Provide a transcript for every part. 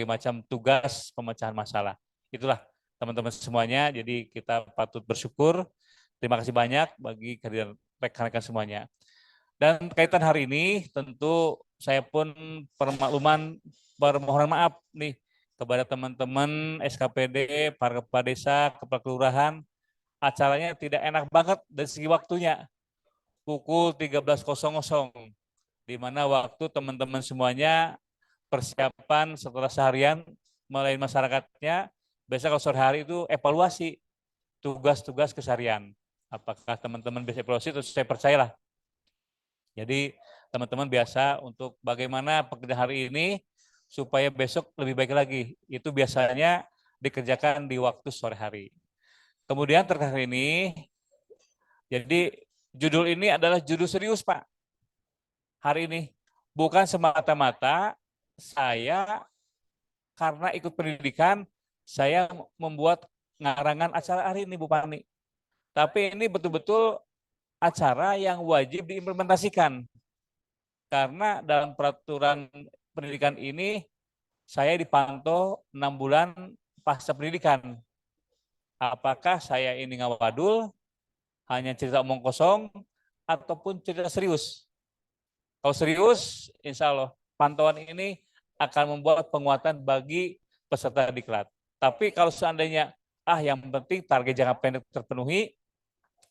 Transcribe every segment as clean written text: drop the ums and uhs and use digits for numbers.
macam tugas pemecahan masalah. Itulah teman-teman semuanya, jadi kita patut bersyukur. Terima kasih banyak bagi kehadiran rekan-rekan semuanya. Dan kaitan hari ini tentu saya pun permohonan maaf nih kepada teman-teman SKPD, para kepala desa, kepala kelurahan. Acaranya tidak enak banget dari segi waktunya. Pukul 13.00, di mana waktu teman-teman semuanya persiapan setelah seharian melayani masyarakatnya. Biasa kalau sore hari itu evaluasi tugas-tugas keseharian. Apakah teman-teman bisa evaluasi? Terus saya percayalah. Jadi teman-teman biasa untuk bagaimana pekerjaan hari ini supaya besok lebih baik lagi. Itu biasanya dikerjakan di waktu sore hari. Kemudian terkait ini, jadi judul ini adalah judul serius, Pak. Hari ini bukan semata-mata saya karena ikut pendidikan saya membuat ngarangan acara hari ini, Bu Pani. Tapi ini betul-betul acara yang wajib diimplementasikan. Karena dalam peraturan pendidikan ini saya dipantau 6 bulan pasca pendidikan. Apakah saya ini ngawadul, hanya cerita omong kosong, ataupun cerita serius. Kalau serius, insya Allah pantauan ini akan membuat penguatan bagi peserta diklat. Tapi kalau seandainya, yang penting target jangka pendek terpenuhi,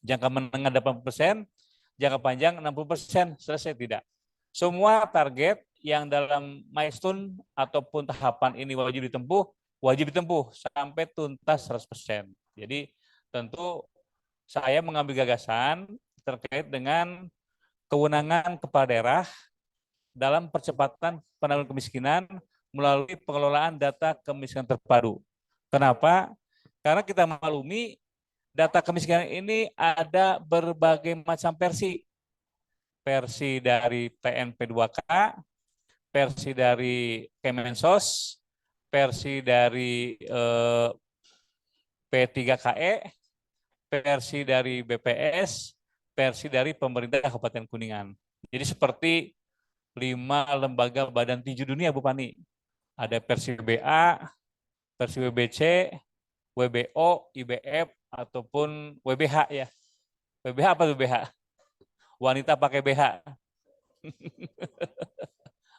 jangka menengah 80%, jangka panjang 60%, selesai tidak. Semua target yang dalam milestone ataupun tahapan ini wajib ditempuh sampai tuntas 100%. Jadi tentu saya mengambil gagasan terkait dengan kewenangan kepala daerah dalam percepatan penanggulangan kemiskinan melalui pengelolaan data kemiskinan terpadu. Kenapa? Karena kita maklumi data kemiskinan ini ada berbagai macam versi. Versi dari TNP2K, versi dari Kemensos, versi dari P3KE, versi dari BPS, versi dari pemerintah Kabupaten Kuningan. Jadi seperti 5 lembaga badan tinju dunia, Bu Pani. Ada versi WBA, versi WBC, WBO, IBF, ataupun WBH ya. WBH apa WBH? Wanita pakai BH.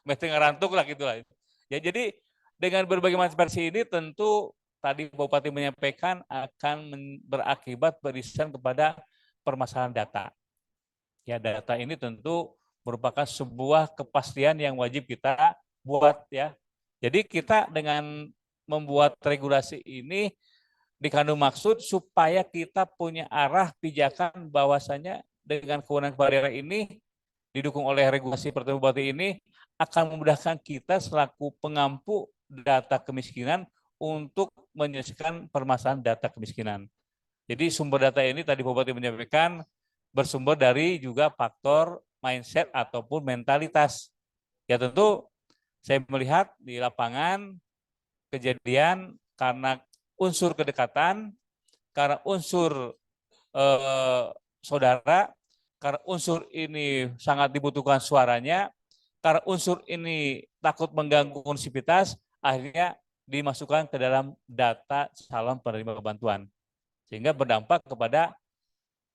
Mesti ngerantuk lah gitu lah. Ya, jadi dengan berbagai macam versi ini tentu tadi Bupati menyampaikan akan berakibat berisan kepada permasalahan data. Ya, data ini tentu merupakan sebuah kepastian yang wajib kita buat ya. Jadi kita dengan membuat regulasi ini dikandung maksud supaya kita punya arah pijakan bahwasanya dengan kewenangan kepala daerah ini didukung oleh regulasi peraturan bupati ini akan memudahkan kita selaku pengampu data kemiskinan untuk menyelesaikan permasalahan data kemiskinan. Jadi sumber data ini tadi Bupati menyampaikan bersumber dari juga faktor mindset ataupun mentalitas. Ya tentu saya melihat di lapangan kejadian karena unsur kedekatan, karena unsur saudara, karena unsur ini sangat dibutuhkan suaranya, karena unsur ini takut mengganggu konsivitas, akhirnya dimasukkan ke dalam data calon penerima bantuan. Sehingga berdampak kepada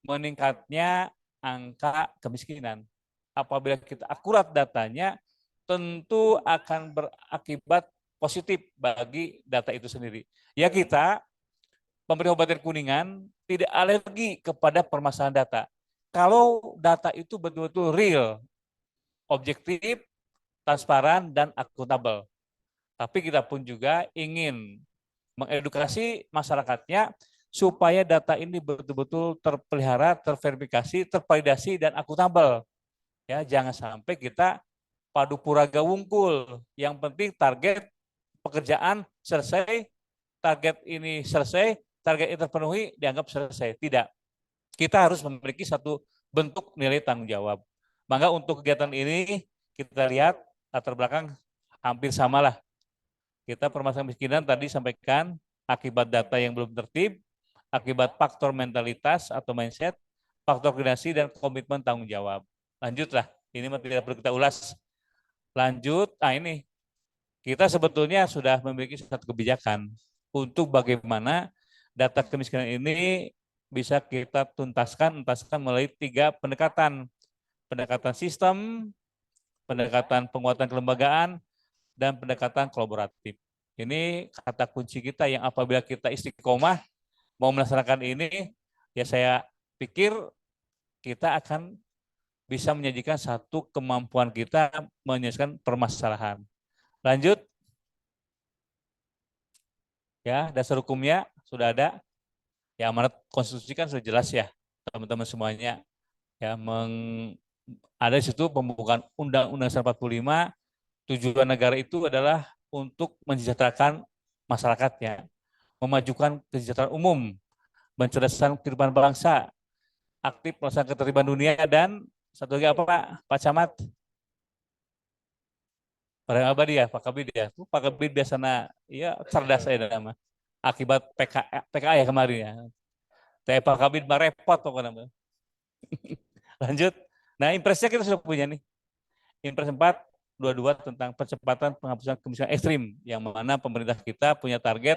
meningkatnya angka kemiskinan. Apabila kita akurat datanya, tentu akan berakibat positif bagi data itu sendiri. Ya kita, pemerintah Kabupaten Kuningan, tidak alergi kepada permasalahan data. Kalau data itu betul-betul real, objektif, transparan, dan akuntabel. Tapi kita pun juga ingin mengedukasi masyarakatnya supaya data ini betul-betul terpelihara, terverifikasi, tervalidasi, dan akuntabel. Ya, jangan sampai kita padu puraga wungkul. Yang penting target pekerjaan selesai, target ini selesai, target ini terpenuhi, dianggap selesai. Tidak. Kita harus memiliki satu bentuk nilai tanggung jawab. Maka untuk kegiatan ini kita lihat latar belakang hampir samalah. Kita permasalahan kemiskinan tadi sampaikan akibat data yang belum tertib, akibat faktor mentalitas atau mindset, faktor koordinasi dan komitmen tanggung jawab. Lanjutlah, ini tidak perlu kita ulas. Lanjut, ini kita sebetulnya sudah memiliki satu kebijakan untuk bagaimana data kemiskinan ini bisa kita tuntaskan melalui 3 pendekatan. Pendekatan sistem, pendekatan penguatan kelembagaan, dan pendekatan kolaboratif. Ini kata kunci kita yang apabila kita istiqomah mau melaksanakan ini, ya saya pikir kita akan bisa menyajikan satu kemampuan kita menyelesaikan permasalahan. Lanjut, ya dasar hukumnya sudah ada. Ya amanat konstitusi kan sudah jelas ya, teman-teman semuanya. Ya ada di situ pembukaan Undang-Undang 45, tujuan negara itu adalah untuk mensejahterakan masyarakatnya, memajukan kesejahteraan umum, mencerdaskan kehidupan bangsa, aktif melaksanakan ketertiban dunia, dan satu lagi apa Pak Camat? Orang abadi ya, Pak Kabid ya. Pak Kabid biasanya ya cerdas saya nama. Akibat PKA ya kemarin ya. Tapi Pak Kabid mah repot pokoknya. Lanjut. Nah, impresnya kita sudah punya nih. Impres 422 tentang percepatan penghapusan kemiskinan ekstrim, yang mana pemerintah kita punya target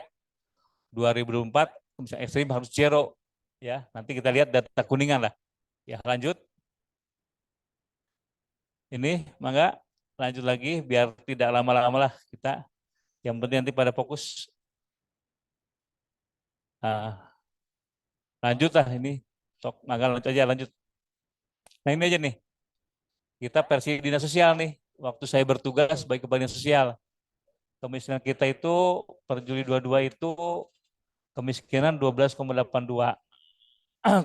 2024 kemiskinan ekstrim harus zero. Ya, nanti kita lihat data kuningan lah. Ya, lanjut. Ini mangga lanjut lagi biar tidak lama-lama lah kita. Yang penting nanti pada fokus. Nah, lanjut lah ini. Sok mangga lanjut aja lanjut. Nah ini aja nih. Kita versi dinas sosial nih. Waktu saya bertugas sebagai kepala dinas sosial. Kemiskinan kita itu per Juli 22 itu kemiskinan 12,82.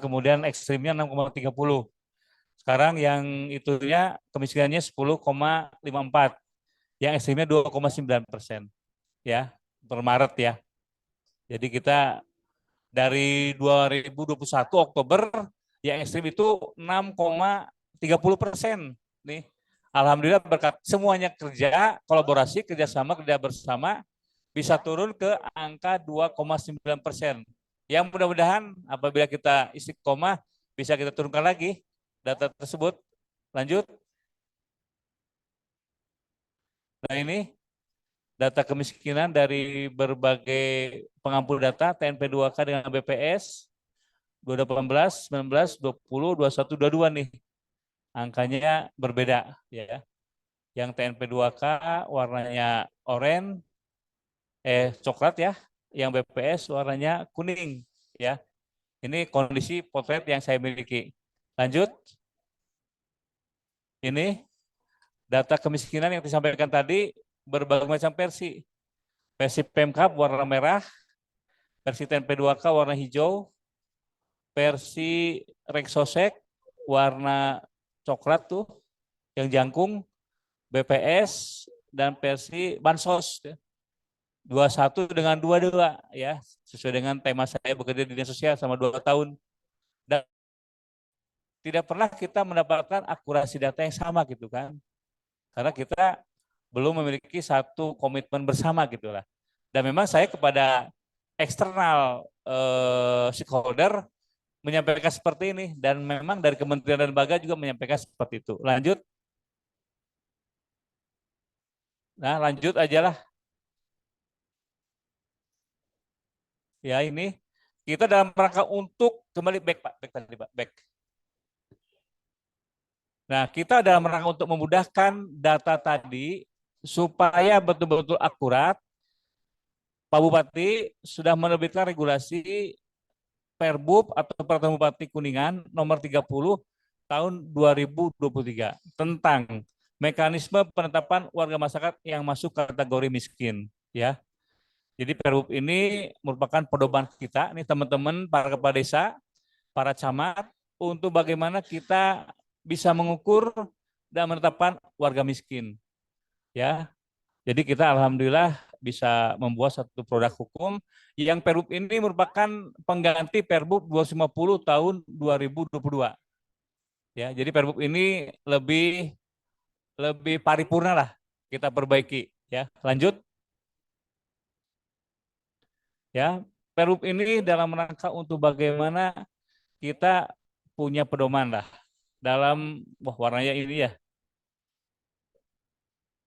Kemudian ekstrimnya 6,30. Sekarang yang itunya kemiskinannya 10,54. Yang ekstrimnya 2,9%. Ya, per Maret ya. Jadi kita dari 2021 Oktober yang ekstrim itu 6,30%. Nih, alhamdulillah berkat semuanya kerja, kolaborasi, kerjasama, kerja bersama bisa turun ke angka 2,9%. Yang mudah-mudahan apabila kita istiqomah bisa kita turunkan lagi data tersebut. Lanjut. Nah ini data kemiskinan dari berbagai pengampu data TNP2K dengan BPS 2018, 19, 20, 21, 22 nih. Angkanya berbeda ya. Yang TNP2K warnanya oranye, coklat ya. Yang BPS warnanya kuning ya. Ini kondisi potret yang saya miliki. Lanjut. Ini data kemiskinan yang disampaikan tadi berbagai macam versi. Versi Pemkab warna merah, versi TNP2K warna hijau, versi Reksosek warna coklat tuh yang jangkung, BPS, dan versi Bansos. 21 dengan 22 ya, sesuai dengan tema saya bekerja di dinas sosial selama 2 tahun. Dan tidak pernah kita mendapatkan akurasi data yang sama gitu kan. Karena kita belum memiliki satu komitmen bersama gitu lah. Dan memang saya kepada eksternal stakeholder menyampaikan seperti ini, dan memang dari Kementerian dan Lembaga juga menyampaikan seperti itu. Lanjut. Nah, lanjut aja lah. Ya, ini kita dalam rangka untuk kembali back Pak, back tadi Pak, back. Nah, kita dalam rangka untuk memudahkan data tadi supaya betul-betul akurat. Pak Bupati sudah menerbitkan regulasi Perbub atau Peraturan Bupati Kuningan nomor 30 tahun 2023 tentang mekanisme penetapan warga masyarakat yang masuk kategori miskin ya. Jadi Perbub ini merupakan pedoman kita nih teman-teman para kepala desa, para camat untuk bagaimana kita bisa mengukur dan menetapkan warga miskin ya. Jadi kita alhamdulillah bisa membuat satu produk hukum yang Perbub ini merupakan pengganti Perbub 250 tahun 2022. Ya, jadi Perbub ini lebih lebih paripurna lah kita perbaiki ya. Lanjut. Ya, Perbub ini dalam rangka untuk bagaimana kita punya pedoman lah dalam warnanya ini ya.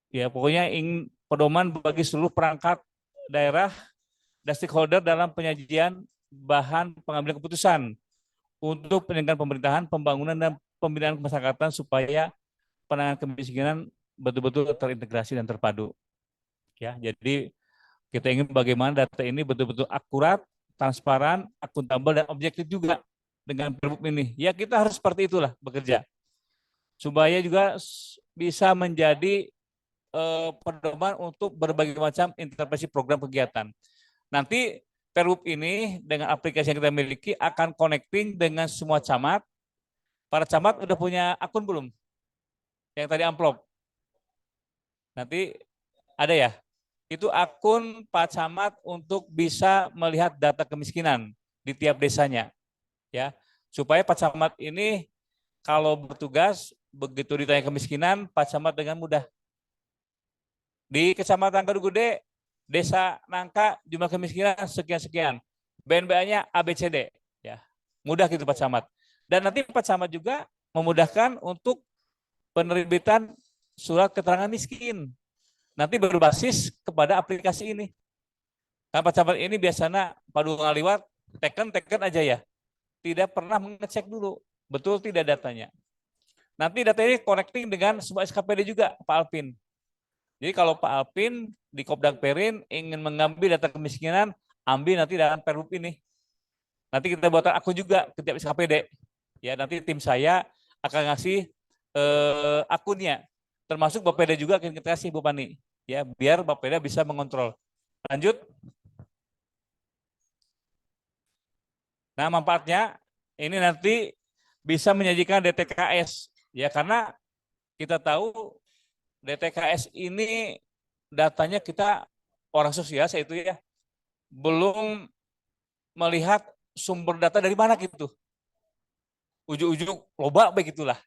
Ya, pokoknya pedoman bagi seluruh perangkat daerah dan stakeholder dalam penyajian bahan pengambilan keputusan untuk penyelenggaraan pemerintahan, pembangunan, dan pembinaan kemasyarakatan supaya penanganan kemiskinan betul-betul terintegrasi dan terpadu. Ya, jadi kita ingin bagaimana data ini betul-betul akurat, transparan, akuntabel, dan objektif juga dengan Perbup ini. Ya, kita harus seperti itulah bekerja. Supaya juga bisa menjadi pedoman untuk berbagai macam intervensi program kegiatan. Nanti Perbup ini dengan aplikasi yang kita miliki akan connecting dengan semua camat. Para camat udah punya akun belum? Yang tadi amplop. Nanti ada ya? Itu akun Pak Camat untuk bisa melihat data kemiskinan di tiap desanya. Ya, supaya Pak Camat ini kalau bertugas begitu ditanya kemiskinan, Pak Camat dengan mudah. Di Kecamatan Kadugede, Desa Nangka, jumlah kemiskinan sekian-sekian. BNBA-nya ABCD. Ya, mudah gitu Pak Camat. Dan nanti Pak Camat juga memudahkan untuk penerbitan surat keterangan miskin. Nanti berbasis kepada aplikasi ini. Nah, Pak Camat ini biasanya padu ngaliwat, teken aja ya. Tidak pernah mengecek dulu, betul tidak datanya. Nanti data ini connecting dengan semua SKPD juga, Pak Alpin. Jadi kalau Pak Alpin di Kopdang Perin ingin mengambil data kemiskinan, ambil nanti dalam Perbup ini. Nanti kita buatkan akun juga ke tiap SKPD. Ya, nanti tim saya akan ngasih akunnya. Termasuk Bapeda juga akan kita kasih Bu Pani. Ya, biar Bapeda bisa mengontrol. Lanjut. Nah, manfaatnya ini nanti bisa menyajikan DTKS. Ya, karena kita tahu DTKS ini datanya kita orang sosial saya itu ya belum melihat sumber data dari mana gitu. Ujuk-ujuk loba begitulah.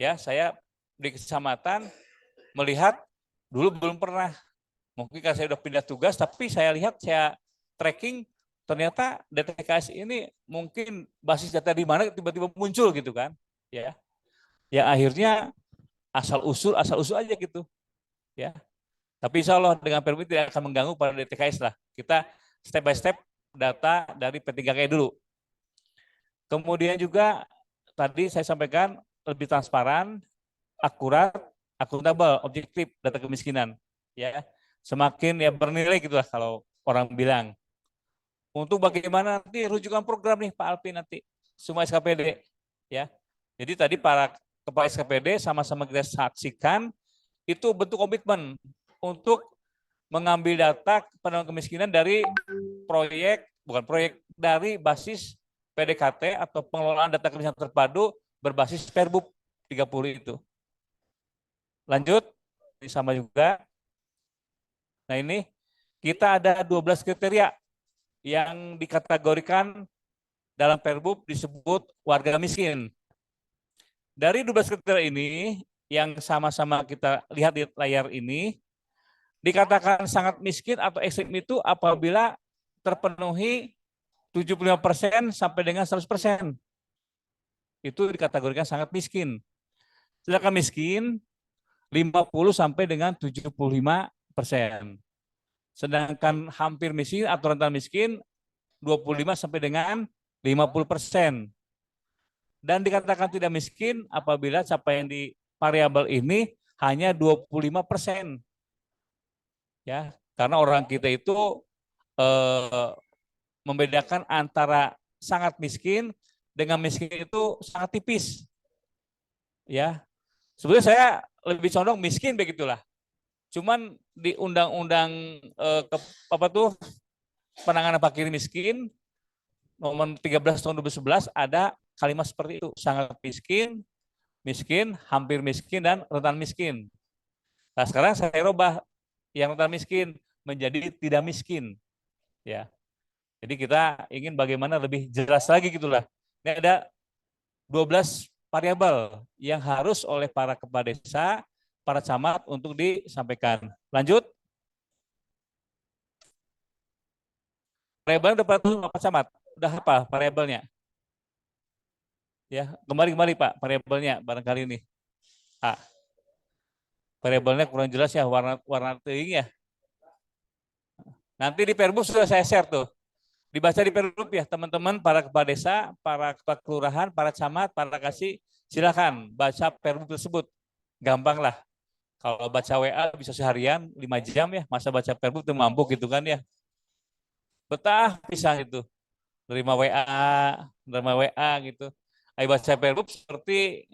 Ya, saya di kecamatan melihat dulu belum pernah. Mungkin karena saya udah pindah tugas, tapi saya lihat saya tracking ternyata DTKS ini mungkin basis data di mana tiba-tiba muncul gitu kan. Ya. Ya akhirnya asal usul aja gitu. Ya. Tapi insya Allah dengan Perbup tidak akan mengganggu pada DTKS lah. Kita step by step data dari P3K dulu. Kemudian juga tadi saya sampaikan lebih transparan, akurat, akuntabel, objektif data kemiskinan. Ya, semakin ya bernilai gitulah kalau orang bilang. Untuk bagaimana nanti rujukan program nih Pak Alpin nanti semua SKPD ya. Jadi tadi para kepala SKPD sama-sama kita saksikan itu bentuk komitmen untuk mengambil data penanganan kemiskinan dari dari basis PDKT atau pengelolaan data kemiskinan terpadu berbasis Perbup 30 itu. Lanjut, ini sama juga. Nah ini kita ada 12 kriteria yang dikategorikan dalam Perbup disebut warga miskin. Dari 12 kriteria ini yang sama-sama kita lihat di layar ini, dikatakan sangat miskin atau ekstrim itu apabila terpenuhi 75% sampai dengan 100%. Itu dikategorikan sangat miskin. Sedangkan miskin 50 sampai dengan 75%. Sedangkan hampir miskin atau rentan miskin 25 sampai dengan 50%. Dan dikatakan tidak miskin apabila capaian di variabel ini hanya 25%. Ya, karena orang kita itu membedakan antara sangat miskin dengan miskin itu sangat tipis. Ya. Sebenarnya saya lebih condong miskin begitulah. Cuman di undang-undang penanganan fakir miskin nomor 13 tahun 2011 ada kalimat seperti itu, sangat miskin, miskin, hampir miskin, dan rentan miskin. Nah sekarang saya rubah yang rentan miskin menjadi tidak miskin. Ya, jadi kita ingin bagaimana lebih jelas lagi gitulah. Ini ada 12 variabel yang harus oleh para kepala desa, para camat untuk disampaikan. Lanjut. Variabel dapat Pak Camat. Udah apa variabelnya? Ya, kembali Pak variabelnya barangkali ini. A. Variabelnya kurang jelas ya, warna teuing ya. Nanti di Perbup sudah saya share tuh. Dibaca di Perbup ya teman-teman, para kepala desa, para kepala kelurahan, para camat, para kasih, silakan baca Perbup tersebut. Gampang lah. Kalau baca WA bisa seharian 5 jam ya, masa baca Perbup itu mampu gitu kan ya. Betah pisah itu. Nerima WA gitu. Ayo baca Perbup seperti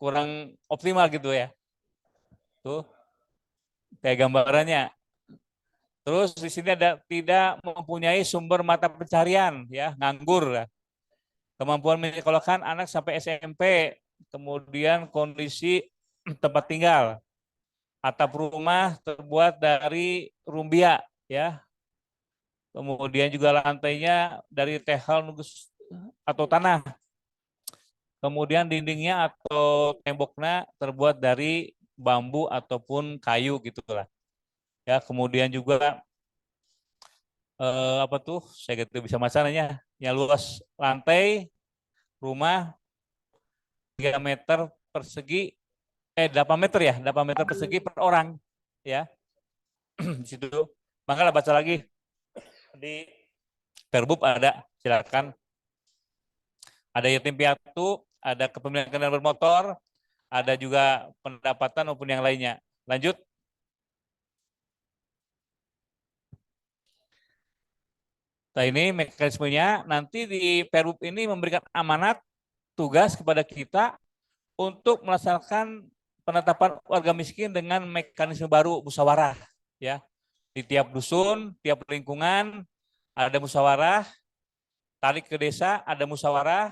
kurang optimal gitu ya. Tuh, kayak gambarannya. Terus di sini ada tidak mempunyai sumber mata pencarian, ya, nganggur. Ya. Kemampuan menyekolahkan anak sampai SMP, kemudian kondisi tempat tinggal, atap rumah terbuat dari rumbia, ya. Kemudian juga lantainya dari tehal nugus atau tanah. Kemudian dindingnya atau temboknya terbuat dari bambu ataupun kayu gitulah. Ya, kemudian juga apa tuh? Saya gitu bisa masalahnya. Yang luas lantai rumah 3 meter persegi 8 meter ya, 8 meter persegi per orang ya. Di situ. Makanya baca lagi di Perbup ada, silakan. Ada yatim piatu, ada kepemilikan kendaraan bermotor, ada juga pendapatan maupun yang lainnya. Lanjut. Nah ini mekanismenya, nanti di Perbup ini memberikan amanat tugas kepada kita untuk melaksanakan penetapan warga miskin dengan mekanisme baru musyawarah ya. Di tiap dusun, tiap lingkungan ada musyawarah, tarik ke desa ada musyawarah,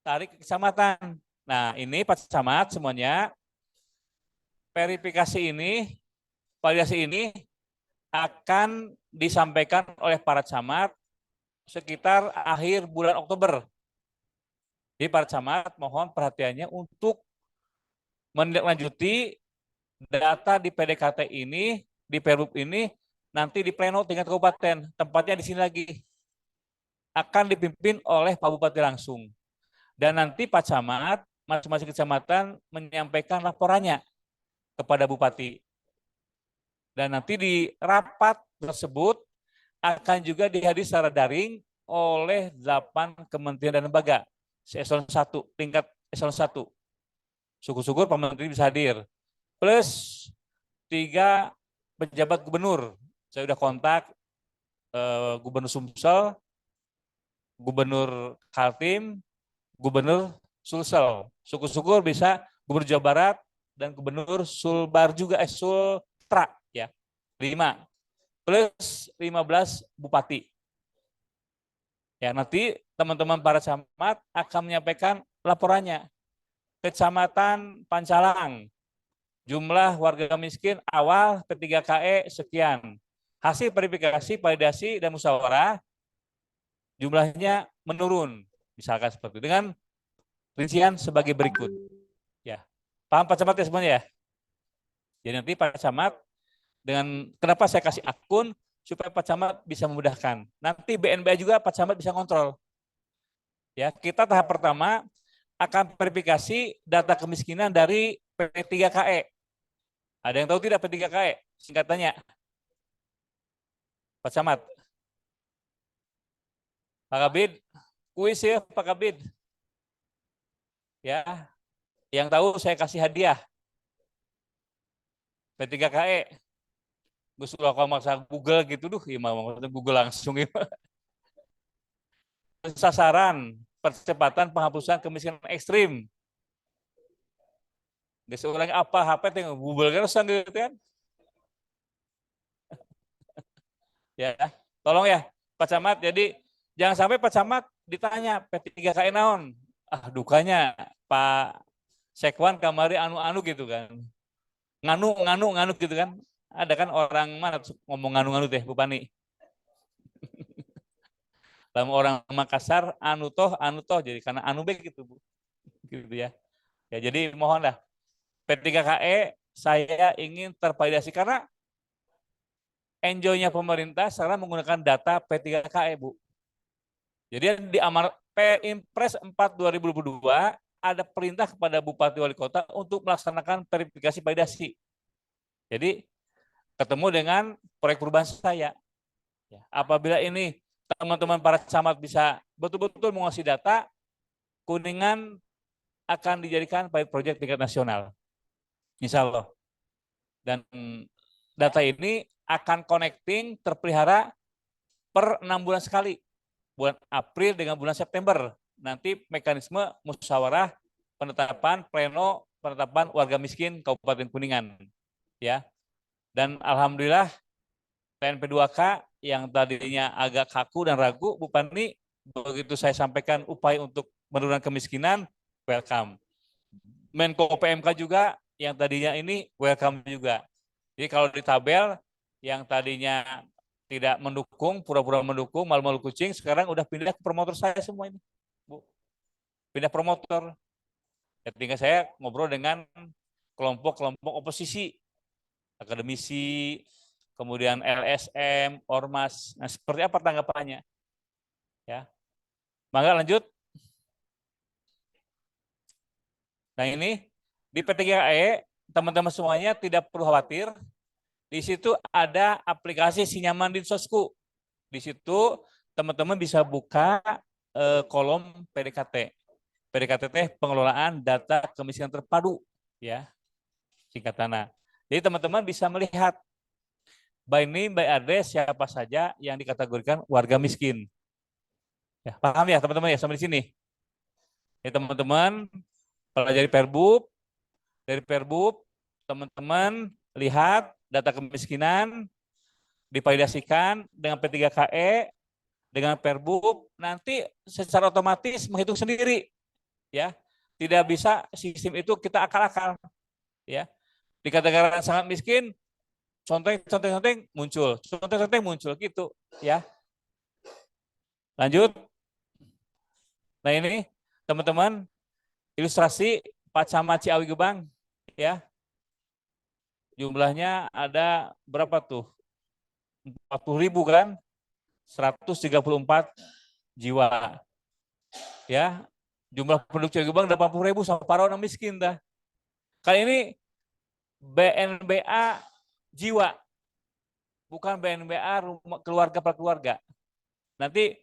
tarik ke kecamatan. Nah, ini Pak Camat semuanya verifikasi ini, validasi ini akan disampaikan oleh para camat sekitar akhir bulan Oktober. Jadi para camat mohon perhatiannya untuk menindaklanjuti data di PDKT ini, di Perbup ini, nanti di pleno tingkat kabupaten. Tempatnya di sini lagi. Akan dipimpin oleh Pak Bupati langsung. Dan nanti Pak Camat, masing-masing kecamatan menyampaikan laporannya kepada Bupati. Dan nanti di rapat tersebut akan juga dihadiri secara daring oleh 8 kementerian dan lembaga. Eselon 1, tingkat eselon 1. Syukur-syukur Pak Menteri bisa hadir. Plus 3 pejabat gubernur. Saya sudah kontak Gubernur Sumsel, Gubernur Kaltim, Gubernur Sulsel. Syukur-syukur bisa Gubernur Jawa Barat dan Gubernur Sulbar juga, Sultra ya. 5 plus 15 bupati. Ya, nanti teman-teman para camat akan menyampaikan laporannya. Kecamatan Pancalang, jumlah warga miskin awal P3KE sekian. Hasil verifikasi, validasi, dan musyawarah jumlahnya menurun. Misalkan seperti itu. Dengan rincian sebagai berikut. Ya, paham Pak Camat ya semuanya ya? Jadi nanti Pak Camat dengan kenapa saya kasih akun supaya Pak Camat bisa memudahkan. Nanti BNBA juga Pak Camat bisa kontrol. Ya, kita tahap pertama akan verifikasi data kemiskinan dari P3KE. Ada yang tahu tidak P3KE? Singkatannya. Pak Camat. Pak Kabid, kuis ya Pak Kabid. Ya, yang tahu saya kasih hadiah. P3KE. Gue sudah kalau maksa Google gitu, ya mau Google langsung ya. Sasaran percepatan penghapusan kemiskinan ekstrim. Gak seorang apa HP tengok Google kan gitu kan. Ya, tolong ya Pak Camat. Jadi jangan sampai Pak Camat ditanya P3KE naon. Ah, dukanya Pak Sekwan kamari anu-anu gitu kan. Nganu gitu kan. Ada kan orang mana ngomong nganu-nganu teh Bu Pani. Dalam orang Makassar anu toh jadi karena anu baik gitu Bu. Gitu ya. Ya jadi mohonlah P3KE saya ingin tervalidasi karena enjoy-nya pemerintah sekarang menggunakan data P3KE Bu. Jadi di Amar Impres 4 2022 ada perintah kepada Bupati Wali Kota untuk melaksanakan verifikasi validasi. Jadi ketemu dengan proyek perubahan saya. Ya, apabila ini teman-teman para camat bisa betul-betul menguasai data, Kuningan akan dijadikan pilot project tingkat nasional. Insya Allah. Dan data ini akan connecting terpelihara per 6 bulan sekali. Bulan April dengan bulan September. Nanti mekanisme musyawarah penetapan pleno penetapan warga miskin Kabupaten Kuningan. Ya. Dan alhamdulillah TNP2K yang tadinya agak kaku dan ragu, Bu Pani, begitu saya sampaikan upaya untuk menurunkan kemiskinan, welcome. Menko PMK juga yang tadinya ini welcome juga. Jadi kalau di tabel yang tadinya tidak mendukung, pura-pura mendukung, malu-malu kucing, sekarang udah pindah ke promotor saya semua ini, Bu. Pindah promotor. Ya, tinggal saya ngobrol dengan kelompok-kelompok oposisi, akademisi, kemudian LSM, Ormas. Nah, seperti apa tanggapannya? Ya. Mangga lanjut. Nah, ini di P3KE teman-teman semuanya tidak perlu khawatir. Di situ ada aplikasi Sinyaman Dinsosku. Di situ teman-teman bisa buka kolom PDKT. PDKT pengelolaan data kemiskinan terpadu, ya, singkatannya. Jadi teman-teman bisa melihat by name, by address siapa saja yang dikategorikan warga miskin. Ya, paham ya teman-teman ya sampai di sini? Ya teman-teman pelajari Perbub, dari Perbub teman-teman lihat data kemiskinan divalidasikan dengan P3KE dengan Perbub, nanti secara otomatis menghitung sendiri, ya. Tidak bisa sistem itu kita akal-akal, ya. Dikatakan sangat miskin, conteng muncul, conteng muncul gitu, ya. Lanjut. Nah ini teman-teman ilustrasi Pak Camat Ciawi Gebang, ya. Jumlahnya ada berapa tuh? 40.000 kan? 134 jiwa. Ya, jumlah penduduk Ciawi Gebang 80.000 separuh orang miskin dah. Kali ini BNBA jiwa, bukan BNBA rumah keluarga per keluarga. Nanti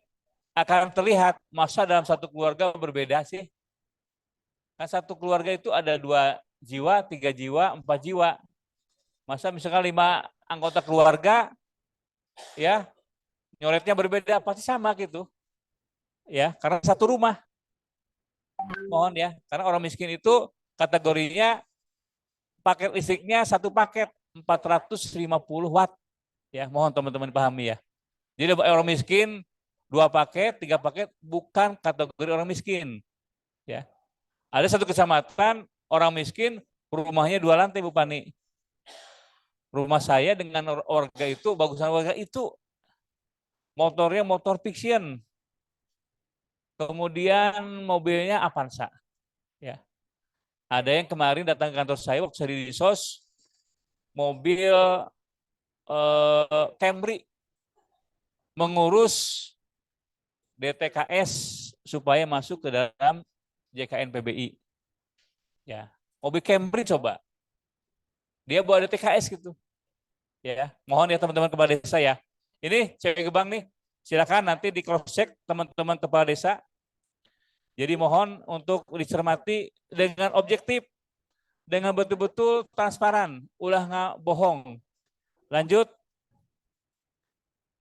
akan terlihat masa dalam satu keluarga berbeda sih. Kan satu keluarga itu ada 2 jiwa, 3 jiwa, 4 jiwa. Masa misalkan 5 anggota keluarga, ya nyoretnya berbeda pasti sama gitu, ya karena satu rumah. Mohon ya, karena orang miskin itu kategorinya paket listriknya satu paket 450 watt, ya mohon teman-teman pahami ya. Jadi orang miskin 2 paket, 3 paket bukan kategori orang miskin, ya. Ada satu kecamatan orang miskin rumahnya 2 lantai Bu Pani. Rumah saya dengan warga itu, bagusan warga itu, motornya motor fiction, kemudian mobilnya Avanza. Ya. Ada yang kemarin datang ke kantor saya waktu saya di Disos, mobil Camry, mengurus DTKS supaya masuk ke dalam JKN PBI. Ya, mobil Camry coba, dia bawa DTKS gitu. Ya, mohon ya teman-teman kepala desa ya. Ini cewek Gebang nih, silakan nanti di cross check teman-teman kepala desa. Jadi mohon untuk dicermati dengan objektif, dengan betul-betul transparan, ulah nggak bohong. Lanjut,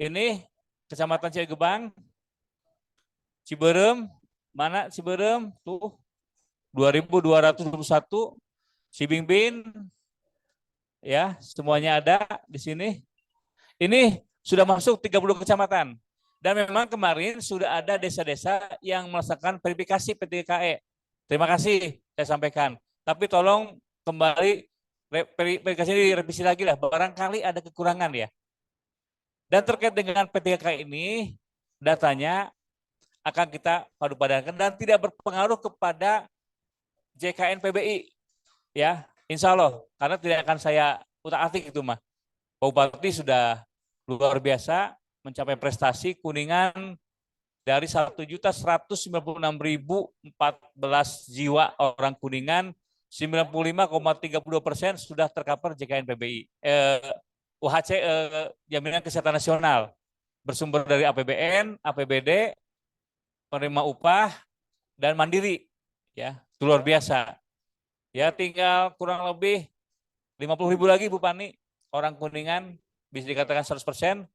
ini Kecamatan Cigebang, Ciberem, mana Ciberem tuh 2221, Sibingbin, ya semuanya ada di sini. Ini sudah masuk 30 kecamatan. Dan memang kemarin sudah ada desa-desa yang melaksanakan verifikasi P3KE. Terima kasih saya sampaikan. Tapi tolong kembali verifikasi direvisi lagi lah. Barangkali ada kekurangan ya. Dan terkait dengan P3KE ini, datanya akan kita padupadankan dan tidak berpengaruh kepada JKN PBI. Ya, insya Allah. Karena tidak akan saya utak-atik itu mah. Pak Bupati sudah luar biasa mencapai prestasi Kuningan dari 1.196.014 jiwa orang Kuningan 95,32% sudah tercover JKN PBI. UHC Jaminan Kesehatan Nasional bersumber dari APBN, APBD, penerima upah dan mandiri. Ya, itu luar biasa. Ya, tinggal kurang lebih 50.000 lagi Bu Pani, orang Kuningan bisa dikatakan 100%,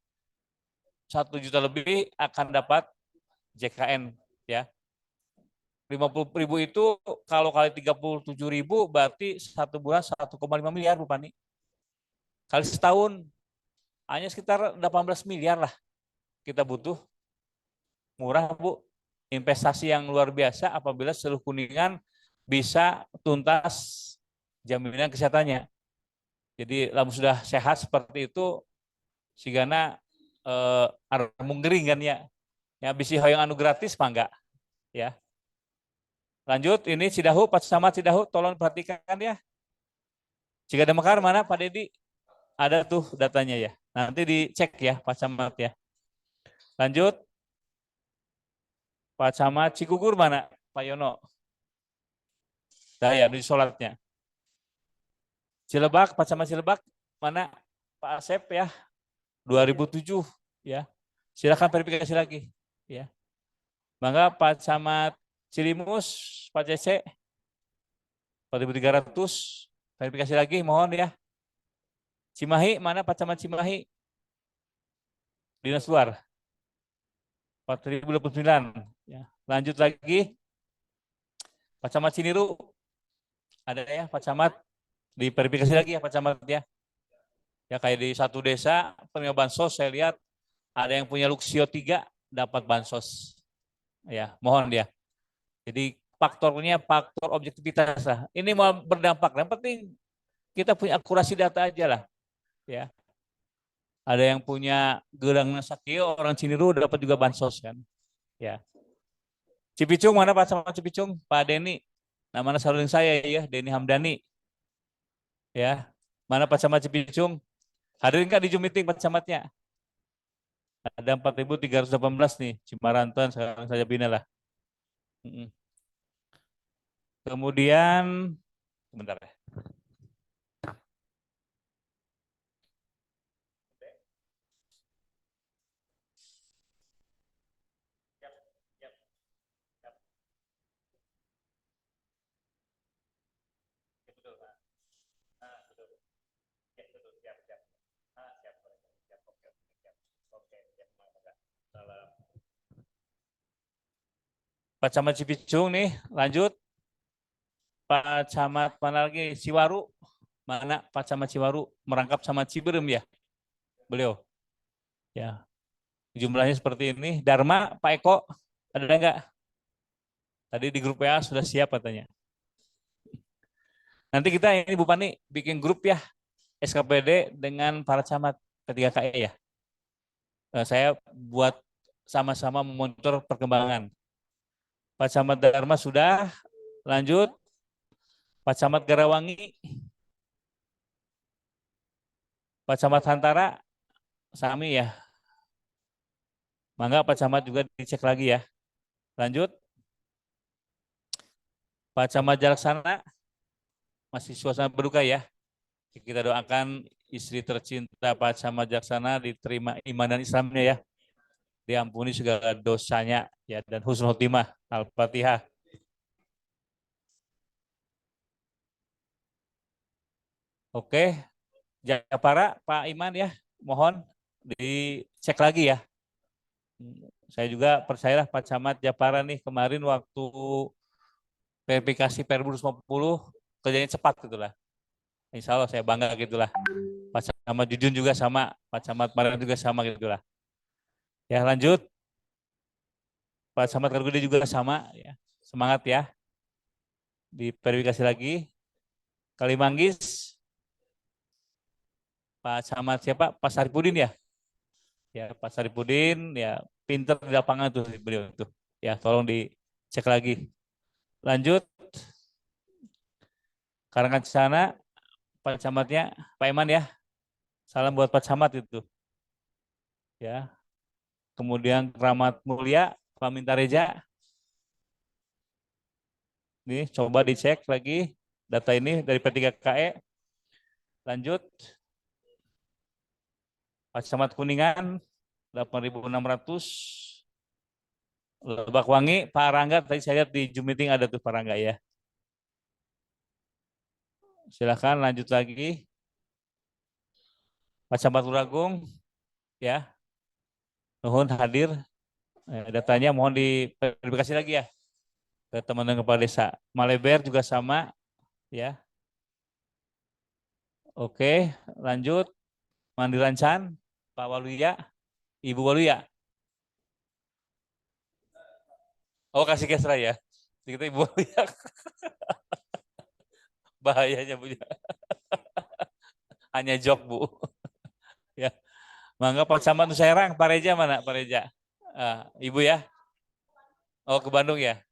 1 juta lebih akan dapat JKN ya. 50.000 itu kalau kali 37.000 berarti 1 bulan 1,5 miliar Bu Pani. Kali setahun hanya sekitar 18 miliar lah kita butuh. Murah Bu. Investasi yang luar biasa apabila seluruh Kuningan bisa tuntas jaminan kesehatannya. Jadi lamun sudah sehat seperti itu sigana mungering kan ya. Ya bisi hoyong anu gratis mah enggak ya. Lanjut, ini Cidahu, Pak Camat Cidahu, tolong perhatikan ya. Jika ada Mekar mana Pak Dedi? Ada tuh datanya ya. Nanti dicek ya Pak Camat ya. Lanjut, Pak Camat Cikugur mana Pak Yono? Dah ya, di sholatnya. Cilebak, Pak Camat Cilebak mana Pak Asep ya? 2007 ya. Silakan verifikasi lagi ya. Mangga Pak Camat Cilimus, Pak Cece 4.300 verifikasi lagi mohon ya. Cimahi mana Pak Camat Cimahi? Dinas luar 4.029 ya. Lanjut lagi Pak Camat Ciniru ada ya Pak Camat diverifikasi lagi ya Pak Camat ya. Ya kayak di satu desa penerima bansos saya lihat ada yang punya Luxio 3 dapat bansos. Ya, mohon dia. Jadi faktornya faktor objektivitas lah. Ini mau berdampak. Yang penting kita punya akurasi data aja lah. Ya. Ada yang punya Gerang Nasakio, orang Ciniru dapat juga bansos kan. Ya. Cipicung mana Pak sama Cipicung? Pak Deni. Namanya saluring saya ya, Deni Hamdani. Ya. Mana Pak sama Cipicung? Hadirin kan di Zoom meeting Pak Camatnya? Ada 4.318 nih, Cimarantan sekarang saja bina lah. Kemudian, sebentar ya. Pak Camat Cipicung nih, lanjut. Pak Camat mana lagi? Ciwaru. Mana Pak Camat Ciwaru merangkap sama Ciberem ya? Beliau. Ya. Jumlahnya seperti ini. Dharma, Pak Eko, ada enggak? Tadi di grup WA sudah siap katanya. Nanti kita ini Bu Pani bikin grup ya SKPD dengan para camat ketiga KE ya. Saya buat sama-sama memonitor perkembangan. Pak Camat Dharma sudah, lanjut. Pak Camat Garawangi, Pak Camat Hantara, Sami ya. Mangga Pak Camat juga dicek lagi ya. Lanjut. Pak Camat Jalaksana, masih suasana berduka ya. Kita doakan istri tercinta Pak Camat Jalaksana diterima iman dan Islamnya ya. Diampuni segala dosanya ya dan husnul khotimah. Al-Fatihah. Oke, Japara Pak Iman ya, mohon dicek lagi ya. Saya juga percayalah Pak Camat Japara nih kemarin waktu verifikasi Perbu 50 kerjanya cepat gitulah. Insya Allah saya bangga gitulah. Pak Camat Jujun juga sama, Pak Camat Maran juga sama gitulah. Ya lanjut, Pak Camat Kargudi juga sama ya. Semangat ya. Diverifikasi lagi. Kalimanggis, Pak Camat siapa? Pak Saripudin ya. Ya Pak Saripudin ya pinter di lapangan tuh beliau tuh. Ya tolong dicek lagi. Lanjut, Karangan sana Pak Camatnya, Pak Iman ya. Salam buat Pak Camat itu. Ya. Kemudian Keramat Mulia, Pak Mintareja. Nih, coba dicek lagi. data ini dari P3KE. Lanjut. Pacamat Kuningan 8.600. Lebak Wangi, Pak Rangga, tadi saya lihat di Zoom meeting ada tuh Pak Rangga ya. Silahkan lanjut lagi. Pacamat Turagung, ya. Nuhun hadir. Datanya mohon diverifikasi lagi ya ke teman-teman kepala desa. Maleber juga sama, ya. Oke, lanjut. Mandirancan, Pak Waluya, Ibu Waluya. Oh, kasih kesra ya. Kita Ibu Waluya. Bahayanya Bu. Hanya jok Bu. Ya. Mangga Pak Camat Nusairang, Pak Reja mana Pak Reja? Ibu ya. Oh, ke Bandung ya.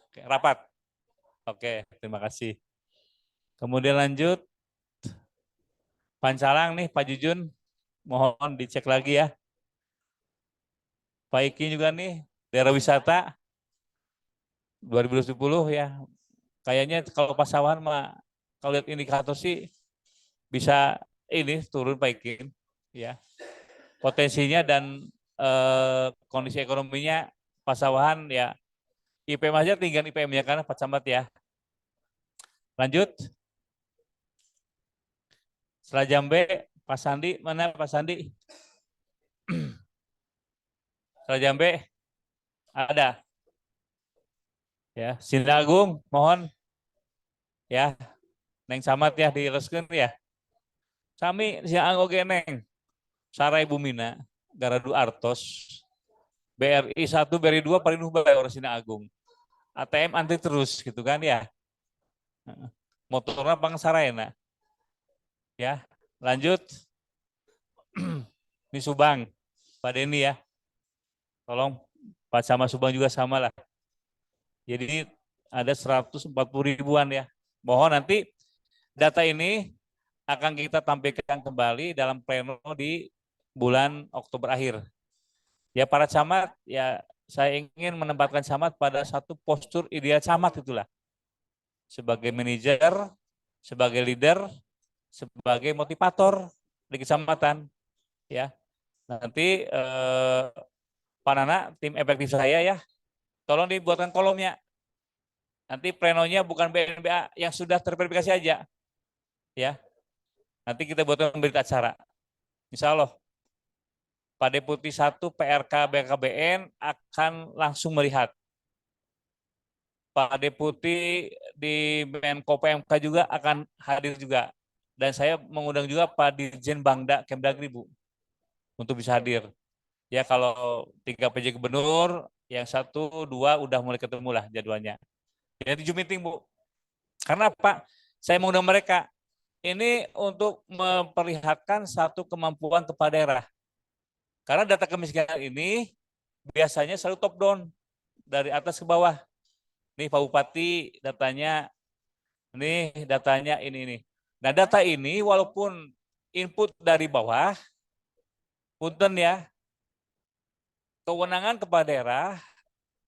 Oke, rapat. Oke, terima kasih. Kemudian lanjut. Pancalang nih Pak Jujun. Mohon dicek lagi ya. Pak Iki juga nih, daerah wisata 2020 ya. Kayaknya kalau pasawan mah kalau lihat indikator sih bisa ini turun Pak Ikin ya. Potensinya dan kondisi ekonominya pasawahan ya IPM aja tinggal IPM-nya kan Pak Camat ya. Lanjut. Setelah Jambe, Pak Sandi mana Pak Sandi? Setelah Jambe ada. Ya, Sindang Agung mohon ya. Neng Camat ya direskeun ya. Sami Sindang Agung oge neng. Sarai Bumina, Garadu Artos, BRI 1, BRI 2, paling bae orang Sindang Agung. ATM antri terus gitu kan ya. Motornya pangsarayana. Ya, lanjut. Ini Subang, Pak Denny ya. Tolong Pak sama Subang juga sama lah. Jadi ada 140 ribuan ya. Mohon nanti data ini akan kita tampilkan kembali dalam pleno di bulan Oktober akhir. Ya para camat, ya saya ingin menempatkan camat pada satu postur ideal camat itulah. Sebagai manajer, sebagai leader, sebagai motivator di kecamatan. Ya, nanti Pak Nana, tim efektif saya ya, tolong dibuatkan kolomnya. Nanti plenonya bukan BNBA yang sudah terverifikasi aja. Ya, nanti kita buatkan berita acara. Insya Allah, Pak Deputi 1 PRK BKBN akan langsung melihat. Pak Deputi di Menko PMK juga akan hadir juga. Dan saya mengundang juga Pak Dirjen Bangda Kemdagri Bu untuk bisa hadir. Ya kalau 3 PJ Gubernur, yang 1, 2 udah mulai ketemu lah jadwalnya. Ya 7 meeting Bu. Karena Pak, saya mengundang mereka. Ini untuk memperlihatkan satu kemampuan kepala daerah. Karena data kemiskinan ini biasanya selalu top down, dari atas ke bawah. Nih Pak Bupati datanya, nih datanya ini. Nah data ini walaupun input dari bawah, punten ya, kewenangan kepala daerah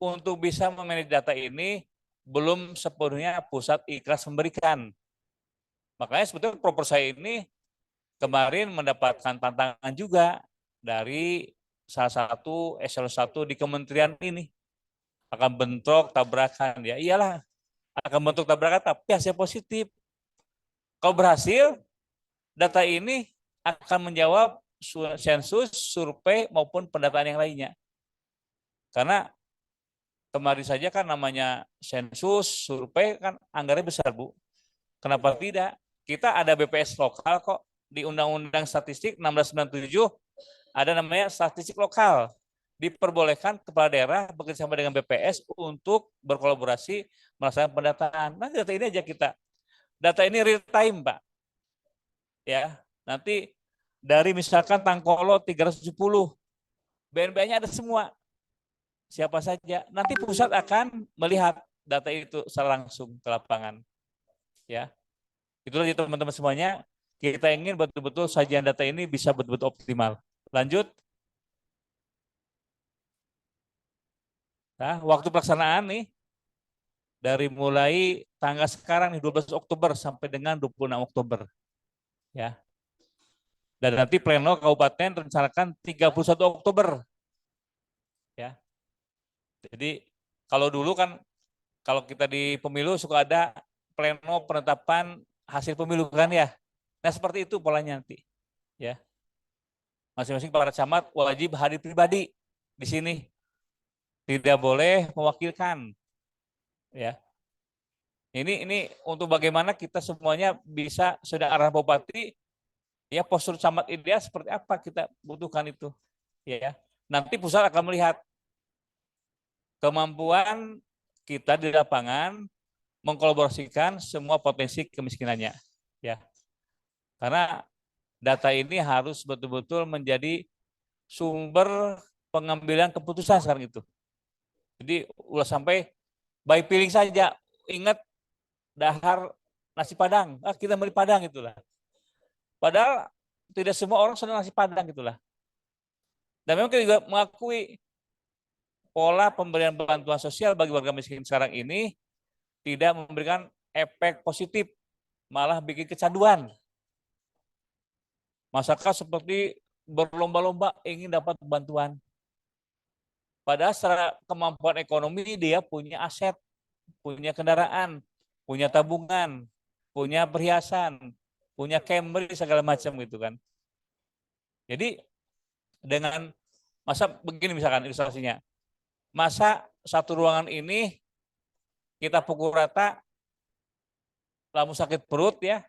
untuk bisa memanage data ini belum sepenuhnya pusat ikhlas memberikan. Makanya sebetulnya proposal ini kemarin mendapatkan tantangan juga dari salah satu eselon 1 di kementerian ini. Akan bentrok tabrakan ya, iyalah akan bentrok tabrakan tapi hasil positif. Kalau berhasil, data ini akan menjawab sensus, survei maupun pendataan yang lainnya. Karena kemarin saja kan namanya sensus, survei kan anggarannya besar Bu. Kenapa tidak? Kita ada BPS lokal kok di Undang-Undang Statistik 1697 ada namanya statistik lokal. Diperbolehkan kepala daerah bekerjasama dengan BPS untuk berkolaborasi melaksanakan pendataan. Nah, data ini aja kita. Data ini real time, Pak. Ya, nanti dari misalkan Tangkolo 370, BNPB-nya ada semua. Siapa saja. Nanti pusat akan melihat data itu secara langsung ke lapangan. Ya. Itulah teman-teman semuanya. Kita ingin betul-betul sajian data ini bisa betul-betul optimal. Lanjut. Nah, waktu pelaksanaan nih dari mulai tanggal sekarang nih 12 Oktober sampai dengan 26 Oktober. Ya. Dan nanti pleno kabupaten rencanakan 31 Oktober. Ya. Jadi kalau dulu kan kalau kita di pemilu suka ada pleno penetapan hasil pemilu kan ya. Nah, seperti itu polanya nanti. Ya. Masing-masing para camat wajib hadir pribadi di sini. Tidak boleh mewakilkan. Ya. Ini untuk bagaimana kita semuanya bisa sudah arah bupati, ya postur camat ideal seperti apa kita butuhkan itu. Ya. Nanti pusat akan melihat kemampuan kita di lapangan mengkolaborasikan semua potensi kemiskinannya. Ya. Karena data ini harus betul-betul menjadi sumber pengambilan keputusan sekarang itu. Jadi ulah sampai by feeling saja, ingat dahar nasi padang, kita beli padang itulah. Padahal tidak semua orang senang nasi padang gitulah. Dan memang kita juga mengakui pola pemberian bantuan sosial bagi warga miskin sekarang ini tidak memberikan efek positif, malah bikin kecanduan. Masyarakat seperti berlomba-lomba ingin dapat bantuan. Padahal secara kemampuan ekonomi dia punya aset, punya kendaraan, punya tabungan, punya perhiasan, punya Camry segala macam gitu kan. Jadi dengan masa begini misalkan ilustrasinya, masa satu ruangan ini kita pukul rata, lamun sakit perut ya,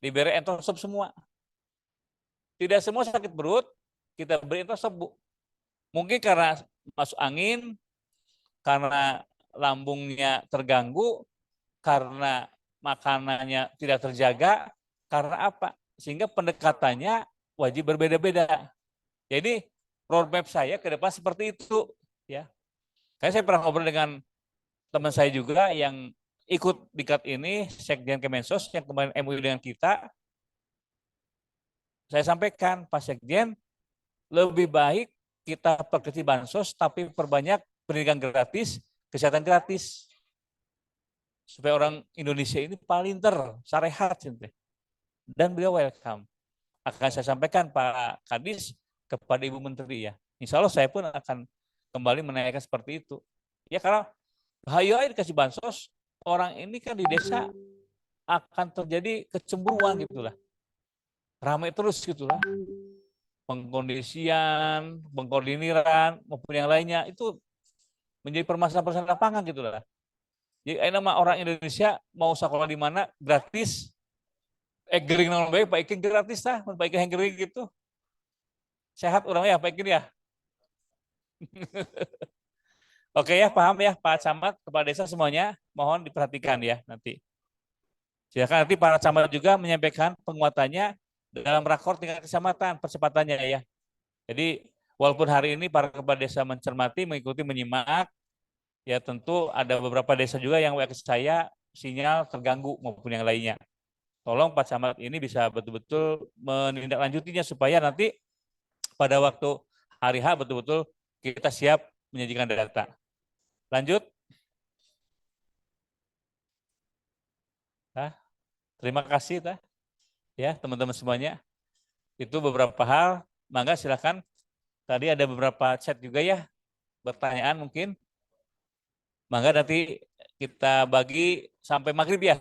diberi entosop semua. Tidak semua sakit perut, kita beri entosop, Bu. Mungkin karena masuk angin, karena lambungnya terganggu, karena makanannya tidak terjaga, karena apa? Sehingga pendekatannya wajib berbeda-beda. Jadi roadmap saya ke depan seperti itu. Ya. Karena saya pernah ngobrol dengan teman saya juga yang ikut diklat ini, Sekjen Kemensos, yang kemarin MOU dengan kita. Saya sampaikan, Pak Sekjen, lebih baik kita perkecil bansos, tapi perbanyak pendidikan gratis, kesehatan gratis. Supaya orang Indonesia ini paling sarehat. Dan beliau welcome. Akan saya sampaikan Pak Kadis kepada Ibu Menteri ya. Insya Allah saya pun akan kembali menanyakan seperti itu. Ya karena bahaya dikasih bansos, orang ini kan di desa akan terjadi kecemburuan gitulah. Ramai terus gitulah. Pengkondisian, pengkoordiniran maupun yang lainnya itu menjadi permasalahan lapangan gitulah. Jadi nama orang Indonesia mau sekolah di mana gratis, gering nang baik, Pak Ikin gratis lah, Pak Ikin yang gering gitu. Sehat orangnya Pak Ikin ya. Oke ya, paham ya Pak Camat, kepala desa semuanya, mohon diperhatikan ya nanti. Silakan nanti para camat juga menyampaikan penguatannya dalam rakor tingkat kecamatan, percepatannya ya. Jadi walaupun hari ini para kepala desa mencermati, mengikuti, menyimak, ya tentu ada beberapa desa juga yang WA ke saya sinyal terganggu maupun yang lainnya. Tolong Pak Camat ini bisa betul-betul menindaklanjutinya supaya nanti pada waktu hari H betul-betul kita siap menyajikan data. Lanjut. Nah, terima kasih ya teman-teman semuanya. Itu beberapa hal. Mangga silakan. Tadi ada beberapa chat juga ya, pertanyaan mungkin. Mangga nanti kita bagi sampai maghrib ya.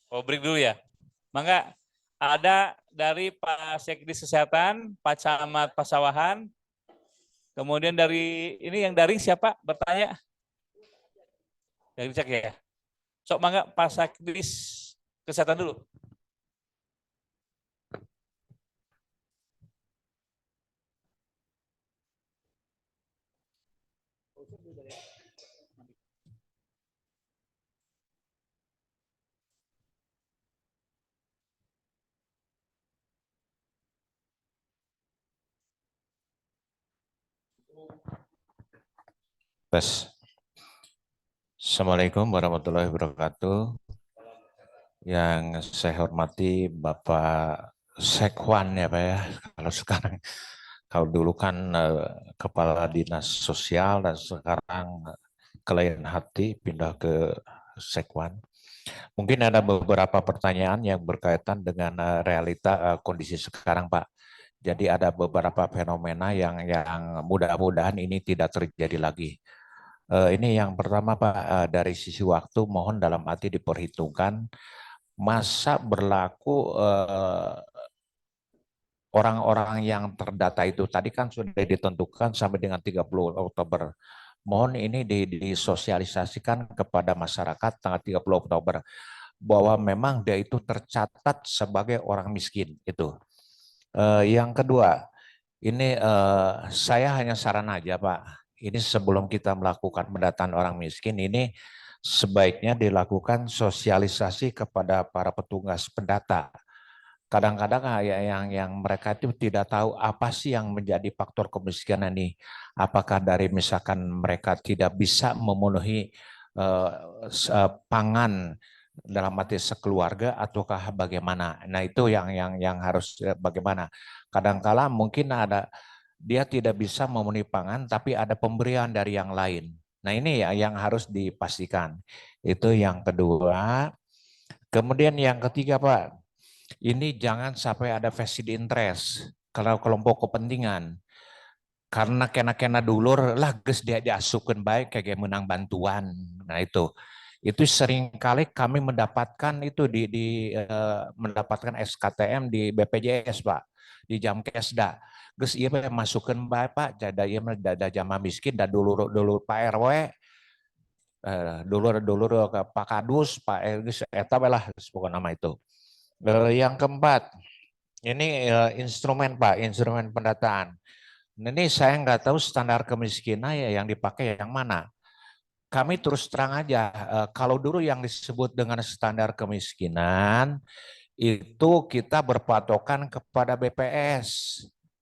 Oh, break dulu ya. Mangga ada dari Pak Sekdis Kesehatan, Pak Camat Pasawahan, kemudian dari ini yang daring siapa bertanya? Dari cek ya. Sok mangga Pak Sekdis Kesehatan dulu. Tes. Assalamualaikum warahmatullahi wabarakatuh. Yang saya hormati Bapak Sekwan ya Pak ya. Kalau sekarang Kalau dulu kan kepala dinas sosial dan sekarang ke lain hati pindah ke Sekwan. Mungkin ada beberapa pertanyaan yang berkaitan dengan realita kondisi sekarang, Pak. Jadi ada beberapa fenomena yang mudah-mudahan ini tidak terjadi lagi. Ini yang pertama, Pak, dari sisi waktu mohon dalam arti diperhitungkan masa berlaku orang-orang yang terdata itu tadi kan sudah ditentukan sampai dengan 30 Oktober. Mohon ini disosialisasikan kepada masyarakat tanggal 30 Oktober bahwa memang dia itu tercatat sebagai orang miskin itu. Yang kedua, ini saya hanya saran aja, Pak. Ini sebelum kita melakukan pendataan orang miskin ini sebaiknya dilakukan sosialisasi kepada para petugas pendata. Kadang-kadang yang mereka itu tidak tahu apa sih yang menjadi faktor kemiskinan ini. Apakah dari misalkan mereka tidak bisa memenuhi pangan dalam arti sekeluarga ataukah bagaimana. Nah, itu yang harus bagaimana. Kadang-kala mungkin ada dia tidak bisa memenuhi pangan tapi ada pemberian dari yang lain. Nah, ini ya yang harus dipastikan. Itu yang kedua. Kemudian yang ketiga, Pak, ini jangan sampai ada vested interest kalau kelompok kepentingan. Karena kena-kena dulur lah ges dia diasupkan baik kayak menang bantuan. Nah itu seringkali kami mendapatkan itu mendapatkan SKTM di BPJS, Pak, di Jamkesda. Gus iya masukkan baik, Pak, jada iya dada jamaah miskin dan dulur dulur Pak RW, dulur ke Pak Kadus, Pak Gus eta lah pokoknya nama itu. Yang keempat, ini instrumen, Pak, instrumen pendataan. Ini saya nggak tahu standar kemiskinan ya yang dipakai yang mana. Kami terus terang aja, kalau dulu yang disebut dengan standar kemiskinan, itu kita berpatokan kepada BPS.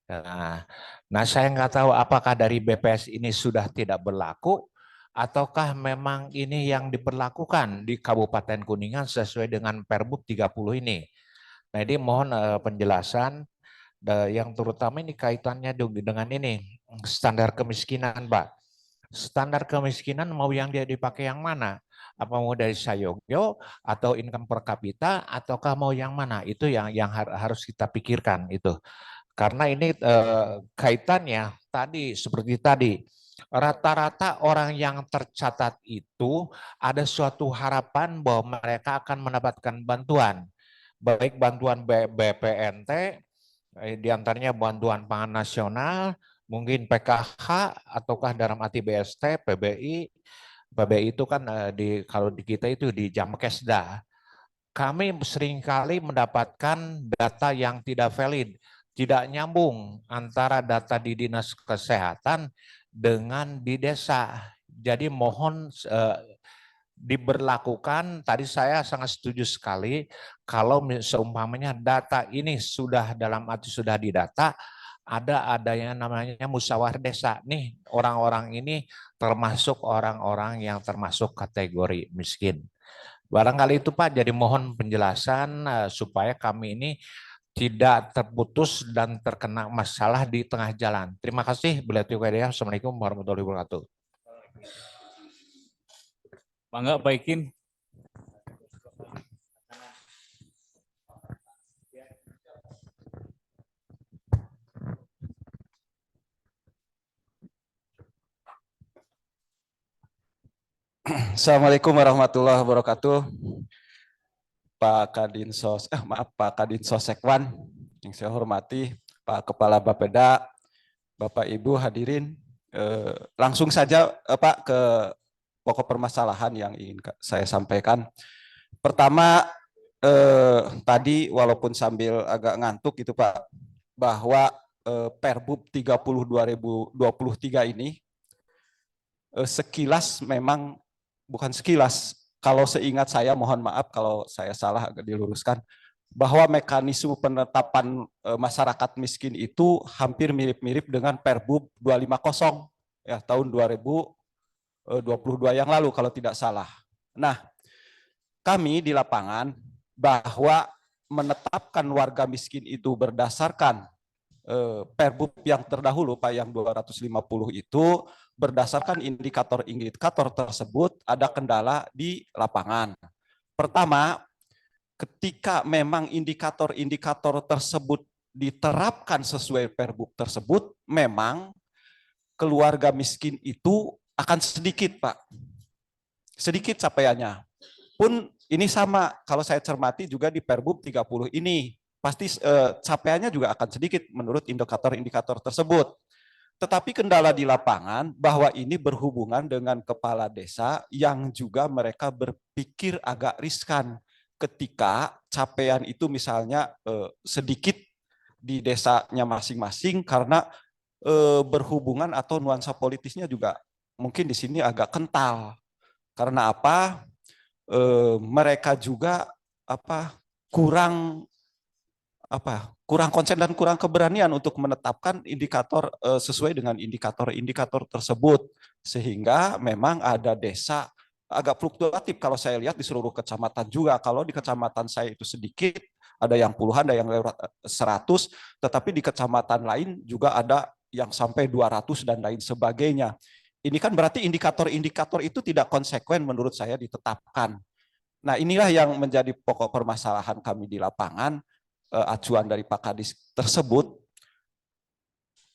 Nah, saya nggak tahu apakah dari BPS ini sudah tidak berlaku, ataukah memang ini yang diberlakukan di Kabupaten Kuningan sesuai dengan Perbup 30 ini. Nah, ini mohon penjelasan yang terutama ini kaitannya dengan ini standar kemiskinan, Pak. Standar kemiskinan mau yang dia dipakai yang mana? Apa mau dari Sayogyo atau income per kapita ataukah mau yang mana? Itu yang harus kita pikirkan itu. Karena ini kaitannya tadi seperti tadi rata-rata orang yang tercatat itu ada suatu harapan bahwa mereka akan mendapatkan bantuan, baik bantuan BPNT, diantaranya bantuan pangan nasional, mungkin PKH, ataukah dalam arti BST, PBI. PBI itu kan kalau di kita itu di Jamkesda. Kami seringkali mendapatkan data yang tidak valid, tidak nyambung antara data di dinas kesehatan dengan di desa. Jadi mohon diberlakukan, tadi saya sangat setuju sekali kalau seumpamanya data ini sudah dalam arti sudah didata, ada yang namanya musyawarah desa. Nih orang-orang ini termasuk orang-orang yang termasuk kategori miskin. Barangkali itu, Pak, jadi mohon penjelasan supaya kami ini tidak terputus dan terkena masalah di tengah jalan. Terima kasih. Assalamualaikum warahmatullahi wabarakatuh. Bangga Pak Ikin. Assalamualaikum warahmatullahi wabarakatuh. Pak Kadinsos, Pak Kadinsos Sekwan, yang saya hormati, Pak Kepala Bapeda, Bapak Ibu hadirin, langsung saja Pak ke pokok permasalahan yang ingin saya sampaikan. Pertama, tadi walaupun sambil agak ngantuk gitu Pak, bahwa Perbup 30 2023 ini sekilas memang bukan sekilas, kalau seingat saya, mohon maaf kalau saya salah agak diluruskan, bahwa mekanisme penetapan masyarakat miskin itu hampir mirip-mirip dengan Perbup 250 ya tahun 2022 yang lalu kalau tidak salah. Nah, kami di lapangan bahwa menetapkan warga miskin itu berdasarkan Perbup yang terdahulu Pak yang 250 itu berdasarkan indikator-indikator tersebut ada kendala di lapangan. Pertama, ketika memang indikator-indikator tersebut diterapkan sesuai Perbup tersebut, memang keluarga miskin itu akan sedikit, Pak. Sedikit capaiannya. Pun ini sama, kalau saya cermati juga di Perbup 30 ini, pasti capaiannya juga akan sedikit menurut indikator-indikator tersebut. Tetapi kendala di lapangan bahwa ini berhubungan dengan kepala desa yang juga mereka berpikir agak riskan ketika capaian itu misalnya sedikit di desanya masing-masing karena berhubungan atau nuansa politisnya juga mungkin di sini agak kental. Karena apa? Mereka juga kurang konsen dan kurang keberanian untuk menetapkan indikator sesuai dengan indikator-indikator tersebut, sehingga memang ada desa agak fluktuatif kalau saya lihat di seluruh kecamatan juga. Kalau di kecamatan saya itu sedikit, ada yang puluhan, ada yang lewat 100, tetapi di kecamatan lain juga ada yang sampai 200 dan lain sebagainya. Ini kan berarti indikator-indikator itu tidak konsekuen menurut saya ditetapkan. Nah, inilah yang menjadi pokok permasalahan kami di lapangan. Acuan dari Pak Kadis tersebut,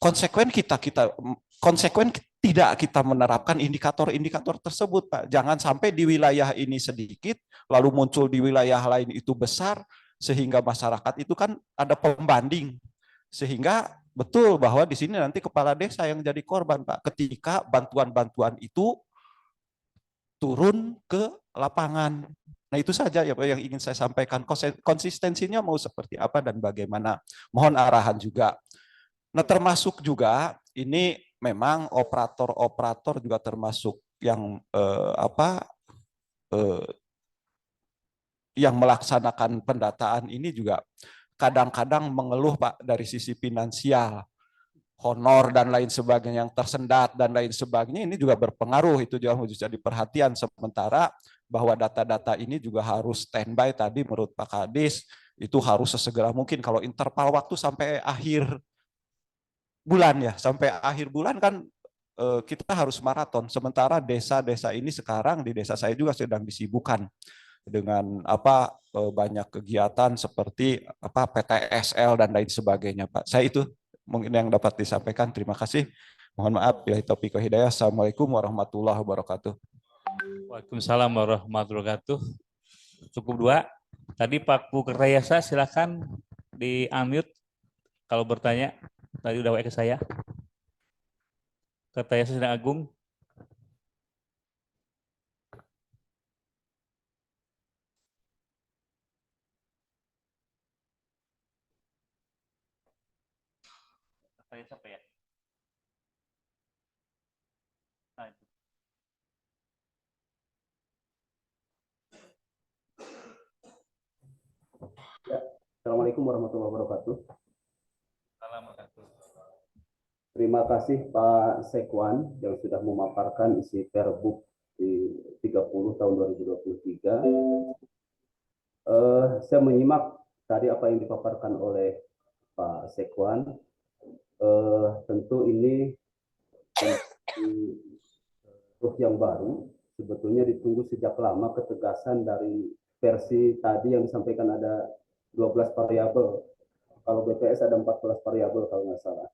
konsekuen tidak kita menerapkan indikator-indikator tersebut, Pak. Jangan sampai di wilayah ini sedikit, lalu muncul di wilayah lain itu besar, sehingga masyarakat itu kan ada pembanding, sehingga betul bahwa di sini nanti kepala desa yang jadi korban, Pak, ketika bantuan-bantuan itu turun ke lapangan. Nah, itu saja ya Pak yang ingin saya sampaikan. Konsistensinya mau seperti apa dan bagaimana. Mohon arahan juga. Nah, termasuk juga ini memang operator-operator juga termasuk yang yang melaksanakan pendataan ini juga kadang-kadang mengeluh Pak dari sisi finansial. Honor dan lain sebagainya yang tersendat dan lain sebagainya ini juga berpengaruh, itu juga harus jadi perhatian. Sementara bahwa data-data ini juga harus standby tadi menurut Pak Kadis itu harus sesegera mungkin. Kalau interval waktu sampai akhir bulan ya, sampai akhir bulan kan kita harus maraton. Sementara desa-desa ini sekarang di desa saya juga sedang disibukkan dengan banyak kegiatan seperti PTSL dan lain sebagainya, Pak. Saya itu mungkin yang dapat disampaikan. Terima kasih. Mohon maaf. Billahi taufiq wal hidayah. Assalamualaikum warahmatullahi wabarakatuh. Waalaikumsalam warahmatullahi wabarakatuh. Cukup 2. Tadi Pak Pukertayasa silakan di unmute kalau bertanya. Tadi udah WA ke saya. Kertayasa Sidang Agung. Saya siapa ya? Assalamualaikum warahmatullahi wabarakatuh. Assalamualaikum. Terima kasih Pak Sekwan yang sudah memaparkan isi Perbup di 30 tahun 2023. Saya menyimak tadi apa yang dipaparkan oleh Pak Sekwan. Tentu ini yang baru, sebetulnya ditunggu sejak lama ketegasan dari versi tadi yang disampaikan ada 12 variabel. Kalau BPS ada 14 variabel kalau nggak salah.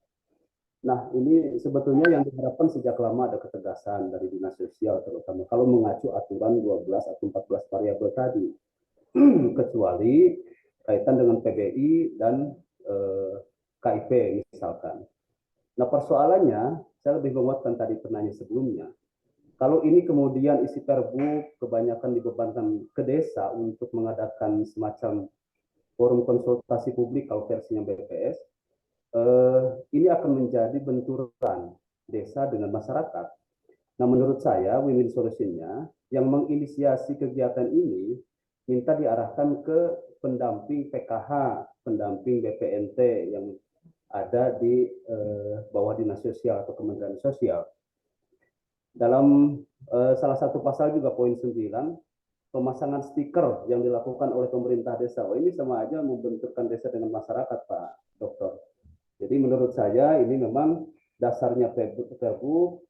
Nah, ini sebetulnya yang diharapkan sejak lama ada ketegasan dari Dinas Sosial, terutama kalau mengacu aturan 12 atau 14 variabel tadi. Kecuali kaitan dengan PBI dan KIP misalkan. Nah, persoalannya, saya lebih menguatkan tadi penanya sebelumnya. Kalau ini kemudian isi Perbup kebanyakan dibebankan ke desa untuk mengadakan semacam forum konsultasi publik kalau versinya BPS, ini akan menjadi benturan desa dengan masyarakat. Nah, menurut saya win-win solusinya yang menginisiasi kegiatan ini minta diarahkan ke pendamping PKH, pendamping BPNT yang ada di bawah Dinas Sosial atau Kementerian Sosial. Dalam salah satu pasal juga poin 9, pemasangan stiker yang dilakukan oleh pemerintah desa. Oh, ini sama aja membenturkan desa dengan masyarakat, Pak Dokter. Jadi menurut saya ini memang dasarnya Perbu,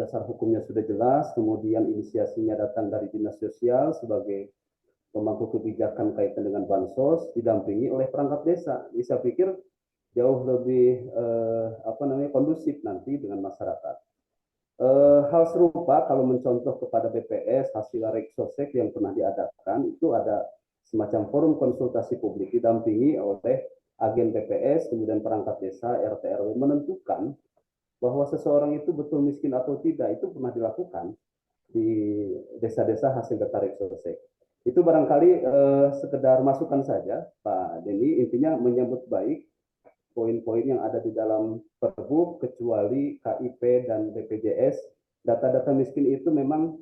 dasar hukumnya sudah jelas, kemudian inisiasinya datang dari Dinas Sosial sebagai pemangku kebijakan kaitan dengan bansos, didampingi oleh perangkat desa. Jadi saya pikir jauh lebih kondusif nanti dengan masyarakat. Hal serupa kalau mencontoh kepada BPS hasil Reksosek yang pernah diadakan itu ada semacam forum konsultasi publik didampingi oleh agen BPS kemudian perangkat desa RT RW menentukan bahwa seseorang itu betul miskin atau tidak itu pernah dilakukan di desa-desa hasil data Reksosek. Itu barangkali sekedar masukan saja Pak Denny, intinya menyambut baik poin-poin yang ada di dalam Perbu kecuali KIP dan BPJS. Data-data miskin itu memang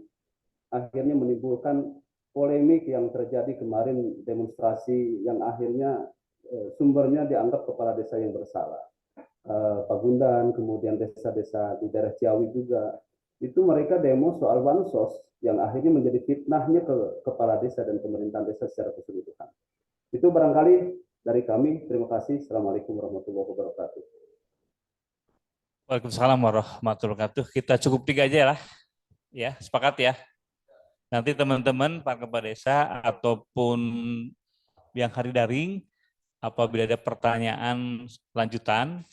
akhirnya menimbulkan polemik yang terjadi kemarin, demonstrasi yang akhirnya sumbernya dianggap kepala desa yang bersalah. Pagundan, kemudian desa-desa di daerah Ciawi juga, itu mereka demo soal bansos yang akhirnya menjadi fitnahnya ke kepala desa dan pemerintahan desa secara keseluruhan. Itu barangkali dari kami. Terima kasih. Assalamualaikum warahmatullahi wabarakatuh. Waalaikumsalam warahmatullahi wabarakatuh. Kita cukup 3 aja lah. Ya, sepakat ya. Nanti teman-teman para kepala desa ataupun yang hari daring, apabila ada pertanyaan lanjutan,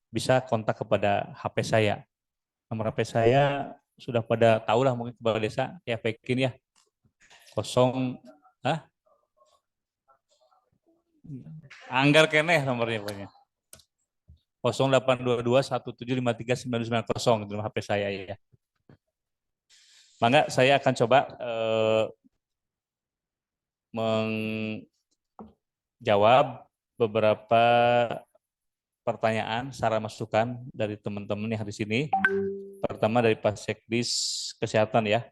bisa kontak kepada HP saya. Nomor HP saya sudah pada tahu lah mungkin kepala desa, ya pekin ya. 0, Anggar keneh nomornya pokoknya. 0822 1753 990 itu nomor HP saya ya. Mangga saya akan coba menjawab beberapa pertanyaan, saran masukan dari teman-teman yang di sini. Pertama dari Pak Sekdis Kesehatan ya,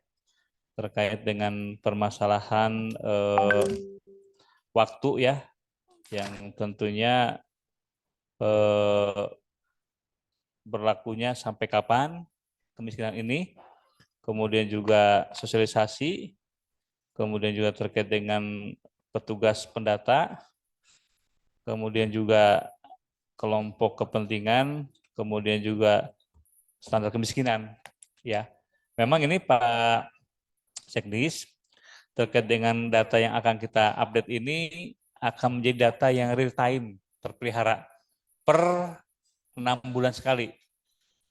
terkait dengan permasalahan waktu ya, yang tentunya berlakunya sampai kapan kemiskinan ini, kemudian juga sosialisasi, kemudian juga terkait dengan petugas pendata, kemudian juga kelompok kepentingan, kemudian juga standar kemiskinan. Ya, memang ini Pak Sekdis terkait dengan data yang akan kita update ini akan menjadi data yang real time, terpelihara per 6 bulan sekali.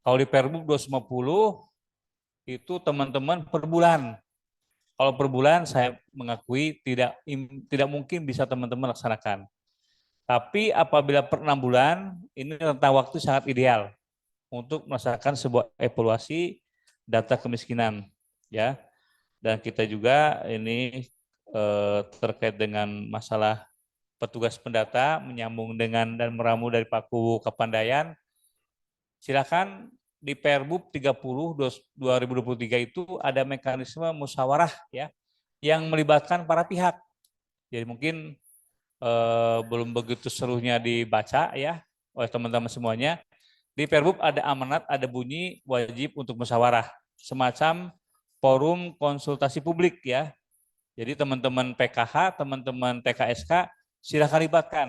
Kalau di Perbu 250 itu teman-teman per bulan. Kalau per bulan saya mengakui tidak mungkin bisa teman-teman laksanakan. Tapi apabila per 6 bulan, ini rentang waktu sangat ideal untuk melaksanakan sebuah evaluasi data kemiskinan, ya. Dan kita juga ini terkait dengan masalah petugas pendata menyambung dengan dan meramu dari Paku Kepandaian. Silakan di Perbub 30 2023 itu ada mekanisme musyawarah ya yang melibatkan para pihak. Jadi mungkin belum begitu seluruhnya dibaca ya oleh teman-teman semuanya. Di Perbub ada amanat, ada bunyi wajib untuk musyawarah, semacam forum konsultasi publik ya. Jadi teman-teman PKH, teman-teman TKSK silakan libatkan,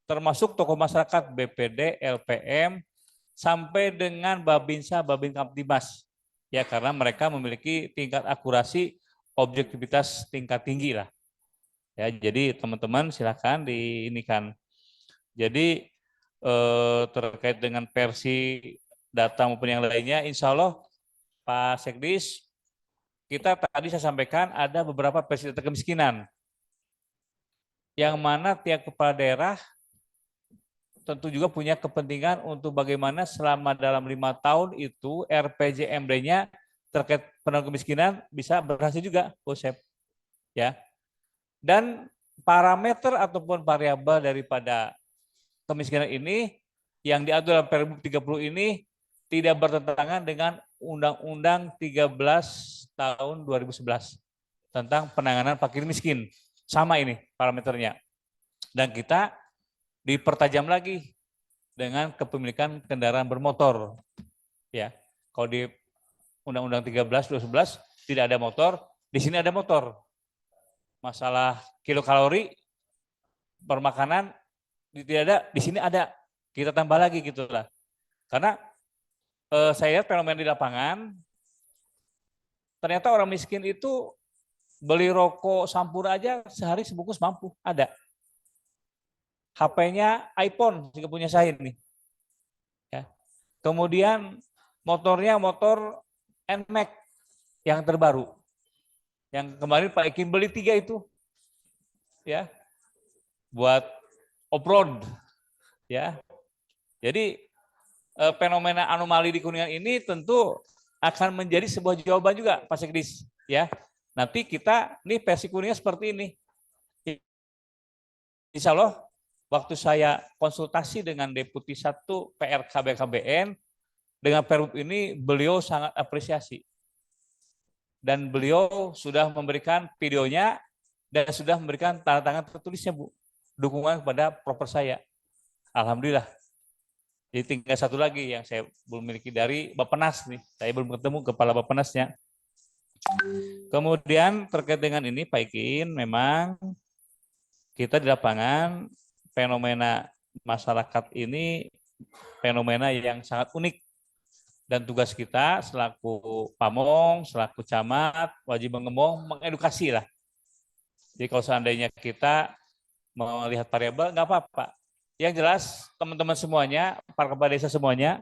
termasuk tokoh masyarakat, BPD, LPM, sampai dengan Babinsa, Babin Kamtibmas. Ya, karena mereka memiliki tingkat akurasi, objektivitas tingkat tinggi lah. Ya, jadi teman-teman silakan diinikan. Jadi terkait dengan versi data maupun yang lainnya, insya Allah Pak Sekdis, kita tadi saya sampaikan ada beberapa versi data kemiskinan, yang mana tiap kepala daerah tentu juga punya kepentingan untuk bagaimana selama dalam 5 tahun itu RPJMD-nya terkait penanggulangan kemiskinan bisa berhasil juga, Bosep. Ya. Dan parameter ataupun variabel daripada kemiskinan ini yang diatur dalam Perbu 30 ini tidak bertentangan dengan Undang-Undang 13 tahun 2011 tentang penanganan fakir miskin. Sama ini parameternya. Dan kita dipertajam lagi dengan kepemilikan kendaraan bermotor. Ya, kalau di Undang-Undang 13 2011 tidak ada motor, di sini ada motor. Masalah kilokalori permakanan tidak ada, di sini ada. kita tambah lagi gitulah. Karena saya lihat fenomena di lapangan, ternyata orang miskin itu beli rokok Sampura aja sehari sebungkus mampu, ada. HP-nya iPhone juga punya saya ini. Ya. Kemudian motornya motor NMAX yang terbaru. Yang kemarin Pak Ekin beli 3 itu. Ya. Buat off-road. Ya. Jadi fenomena anomali di Kuningan ini tentu akan menjadi sebuah jawaban juga Pak Sekdis. Ya. Nanti kita, nih versi Kuningan seperti ini. Insya Allah waktu saya konsultasi dengan Deputi 1 PRK BKBN, dengan Perbup ini beliau sangat apresiasi. Dan beliau sudah memberikan videonya dan sudah memberikan tanda tangan tertulisnya, Bu. Dukungan kepada proper saya. Alhamdulillah. Jadi tinggal satu lagi yang saya belum miliki dari Bappenas nih. Saya belum ketemu kepala Bappenasnya. Kemudian terkait dengan ini Pak Ikin, memang kita di lapangan fenomena masyarakat ini fenomena yang sangat unik, dan tugas kita selaku pamong, selaku camat, wajib mengedukasi lah. Jadi kalau seandainya kita melihat variabel nggak apa-apa. Yang jelas teman-teman semuanya, para kepala desa semuanya,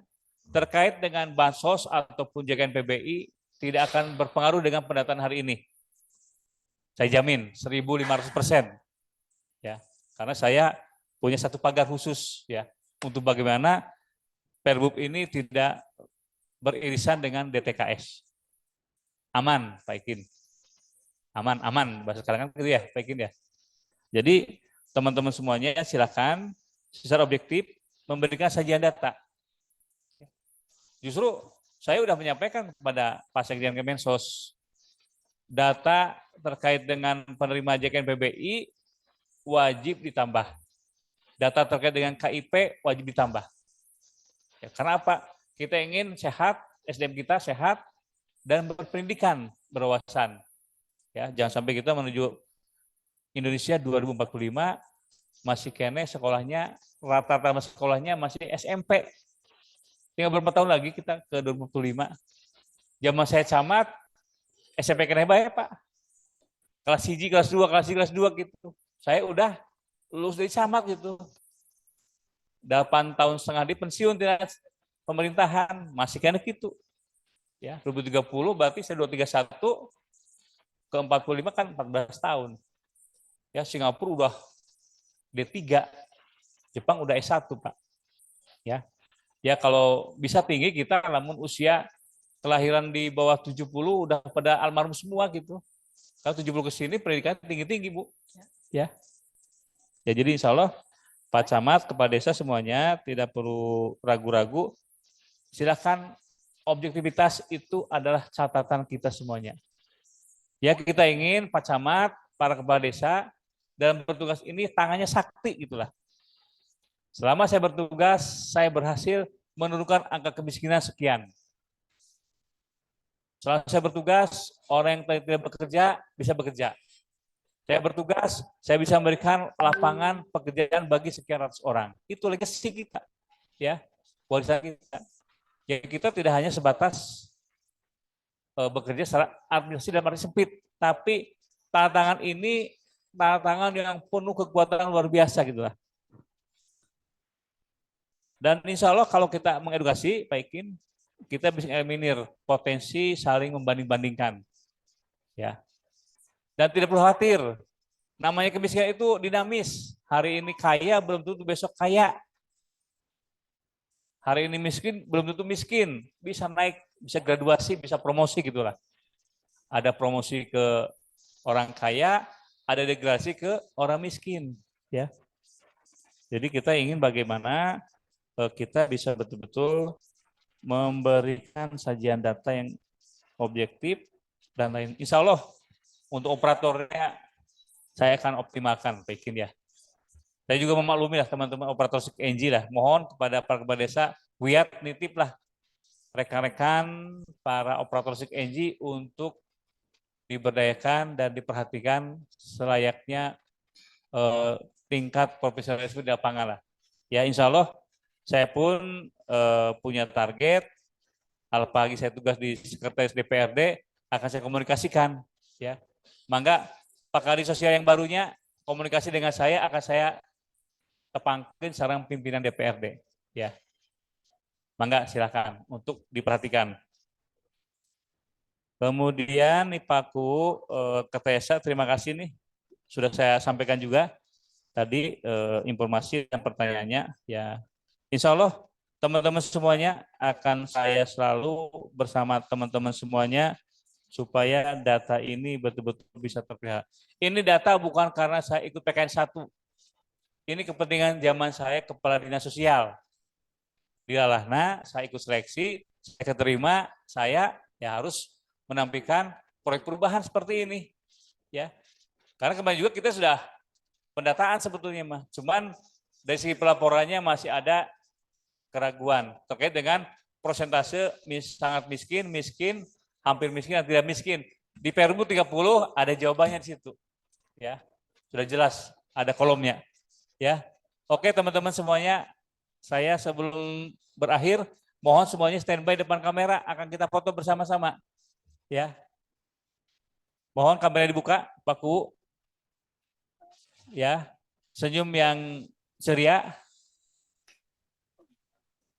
terkait dengan bansos ataupun JKN PBI tidak akan berpengaruh dengan pendataan hari ini. Saya jamin 1.500%. Ya, karena saya punya satu pagar khusus ya untuk bagaimana Perbup ini tidak beririsan dengan DTKS. Aman, Pak Ikin. Aman, bahasa sekarang kan gitu ya, Pak Ikin ya. Jadi teman-teman semuanya silakan secara objektif memberikan sajian data. Justru saya sudah menyampaikan kepada Pak Sekjen Kemensos, data terkait dengan penerima JKN PBI wajib ditambah. Data terkait dengan KIP wajib ditambah. Ya, karena apa? Kita ingin sehat, SDM kita sehat dan berpendidikan, berwawasan. Ya, jangan sampai kita menuju Indonesia 2045 masih kene sekolahnya, rata-rata sekolahnya masih SMP. Tinggal berapa tahun lagi kita ke 2045. Zaman saya camat, SMP kene bae, Pak. Kelas 1, kelas 2, kelas 2 gitu. Saya udah lulus dari camat gitu. 8,5 tahun di pensiun tidak pemerintahan, masih kena gitu. Ya, 2030 berarti saya 231 ke 45 kan 14 tahun. Ya, Singapura udah D3. Jepang udah S1, Pak. Ya. Ya kalau bisa tinggi kita, namun usia kelahiran di bawah 70 udah pada almarhum semua gitu. Kalau 70 ke sini pendidikan tinggi-tinggi, Bu. Ya. Ya, jadi insya Allah Pak Camat, kepala desa semuanya tidak perlu ragu-ragu. Silakan, objektivitas itu adalah catatan kita semuanya. Ya, kita ingin Pak Camat, para kepala desa dalam bertugas ini tangannya sakti gitulah. Selama saya bertugas, saya berhasil menurunkan angka kemiskinan sekian. Selama saya bertugas, orang yang tidak bekerja bisa bekerja. Saya bertugas, saya bisa memberikan lapangan pekerjaan bagi sekian ratus orang. Itu legacy kita, ya, warisan kita. Ya, kita tidak hanya sebatas bekerja secara administrasi dan arti sempit, tapi tantangan ini tantangan yang penuh kekuatan luar biasa gitulah. Dan insya Allah kalau kita mengedukasi, Pak Ikin, kita bisa eliminir potensi saling membanding-bandingkan, ya. Dan tidak perlu khawatir, namanya kemiskinan itu dinamis. Hari ini kaya belum tentu besok kaya. Hari ini miskin belum tentu miskin. Bisa naik, bisa graduasi, bisa promosi gitulah. Ada promosi ke orang kaya, ada degradasi ke orang miskin. Ya. Jadi kita ingin bagaimana kita bisa betul-betul memberikan sajian data yang objektif dan lain. Insya Allah untuk operatornya saya akan optimalkan, Pak Ikin ya. Saya juga memaklumi lah teman-teman operator NG lah. Mohon kepada para kepala desa, Wiat nitip lah rekan-rekan para operator NG untuk diberdayakan dan diperhatikan selayaknya tingkat profesionalisme di lapangan lah. Ya, insya Allah saya pun punya target. Pagi saya tugas di Sekretaris DPRD, akan saya komunikasikan. Ya, mangga Pak Kadin Sosial yang barunya komunikasi dengan saya, akan saya tepangkin sarang pimpinan DPRD. Ya, mangga silakan untuk diperhatikan. Kemudian nih Pakku Ketesa, terima kasih nih sudah saya sampaikan juga tadi informasi dan pertanyaannya. Ya, Insya Allah teman-teman semuanya akan saya selalu bersama teman-teman semuanya supaya data ini betul-betul bisa terpelihara. Ini data bukan karena saya ikut PKN 1. Ini kepentingan zaman saya Kepala Dinas Sosial. Dilalahna, saya ikut seleksi, saya keterima, saya ya harus menampilkan proyek perubahan seperti ini. Ya, karena kemarin juga kita sudah pendataan sebetulnya mah. Cuman dari segi pelaporannya masih ada keraguan terkait dengan persentase sangat miskin, miskin, hampir miskin, dan tidak miskin. Di Perbu 30 ada jawabannya di situ. Ya, sudah jelas ada kolomnya. Ya, oke teman-teman semuanya, saya sebelum berakhir mohon semuanya standby depan kamera, akan kita foto bersama-sama. Ya, mohon kamera dibuka, Pak Ku. Ya, senyum yang ceria.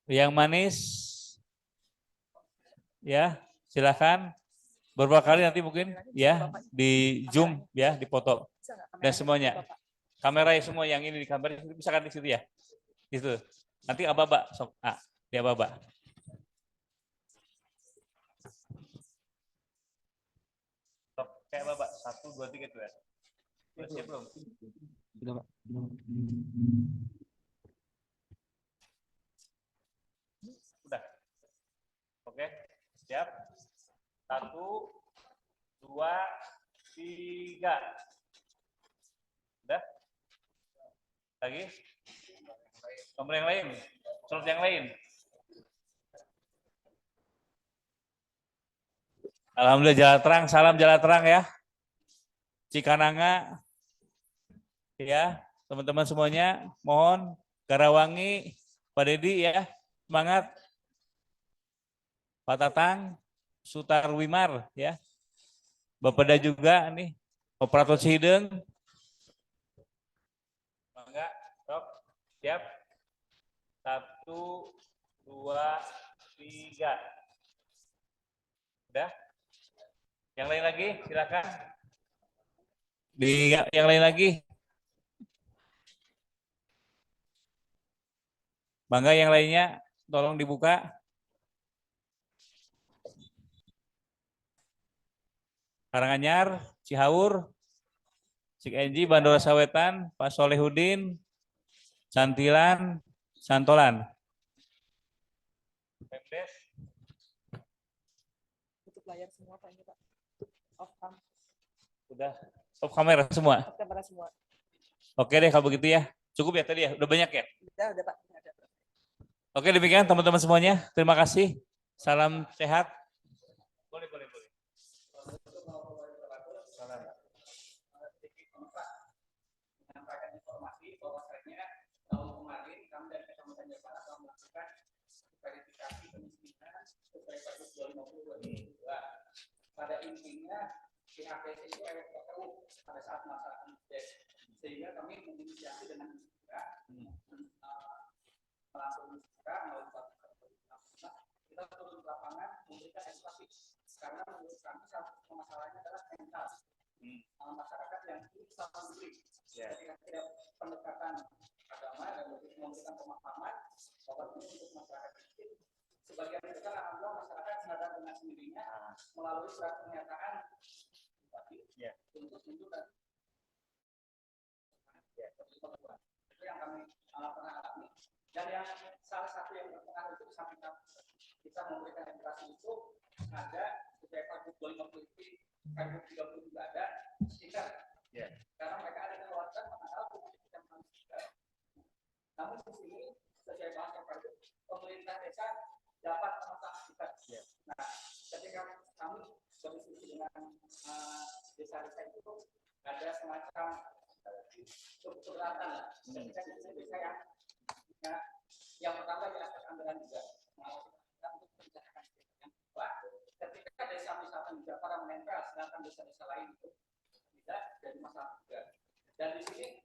Yang manis, ya silakan. Beberapa kali nanti mungkin ya di zoom ya, dipoto dan semuanya. Kamera ya semua yang ini di kamera misalkan di situ ya, itu. Nanti aba-aba, dia aba-aba. Kayak aba-aba 1, 2, 3 itu ya. Udah siap belum? Sudah Pak. Udah. Oke, siap. 1, 2, 3. Udah? Lagi? Nomor yang lain? Slot yang lain? Alhamdulillah jalan terang, salam jalan terang ya. Cikananga, ya teman-teman semuanya, mohon Garawangi, Pak Dedi ya, semangat. Pak Tatang, Sutar Wimar ya. Bapeda juga nih, Operator Cihideng. Mangga, sok, siap. 1, 2, 3. Udah? Yang lain lagi, silakan. Yang lain lagi. Bangga yang lainnya, tolong dibuka. Karanganyar, Cihaur, Cik Enji, Bandara Sawetan, Pak Solehudin, Santilan, Santolan. Pemdes. Tutup layar semua Pak ini Pak. Off cam. Udah off kamera semua. Off kamera semua. Oke deh kalau begitu ya. Cukup ya tadi ya. Udah banyak ya? Udah Pak. Oke demikian teman-teman semuanya. Terima kasih. Salam sehat. Boleh. Menyampaikan informasi bahwasanya tahun kemarin kami dari Kecamatan Jepara telah melakukan verifikasi kemiskinan sesuai Pergub 250/2022. Pada intinya pihak desa itu RW pada saat masa miskin, sehingga kami menginisiasi dengan melakukan kita turun ke lapangan memberikan edukasi karena menurut kami salah satu masalahnya adalah mental masyarakat yang susah membeli. Jadi ada pendekatan agama dan memberikan pemahaman bahwa ini untuk masyarakat miskin. Sebagian besar alhamdulillah masyarakat sadar dengan sendirinya melalui surat pernyataan untuk dan itu yang kami pernah alami. Dan yang salah satu yang berpengaruh itu samping kita memberikan edukasi itu ada supaya Pergub 250, Pergub 30 juga ada stiker. Karena mereka ada keluarga mengenal komunitas yang stiker. Namun di sini sesuai bahasa Pergub, pemerintah desa dapat memasang stiker. Nah, ketika kami berdiskusi dengan desa-desa itu ada semacam keberatan ketika desa yang punya Yang pertama di aspek anggaran juga mengawasi untuk mencatatkan. Yang kedua, ketika desa wisata Nusantara menempel, sedangkan desa-desa lain itu tidak, jadi masalah juga. Dan di sini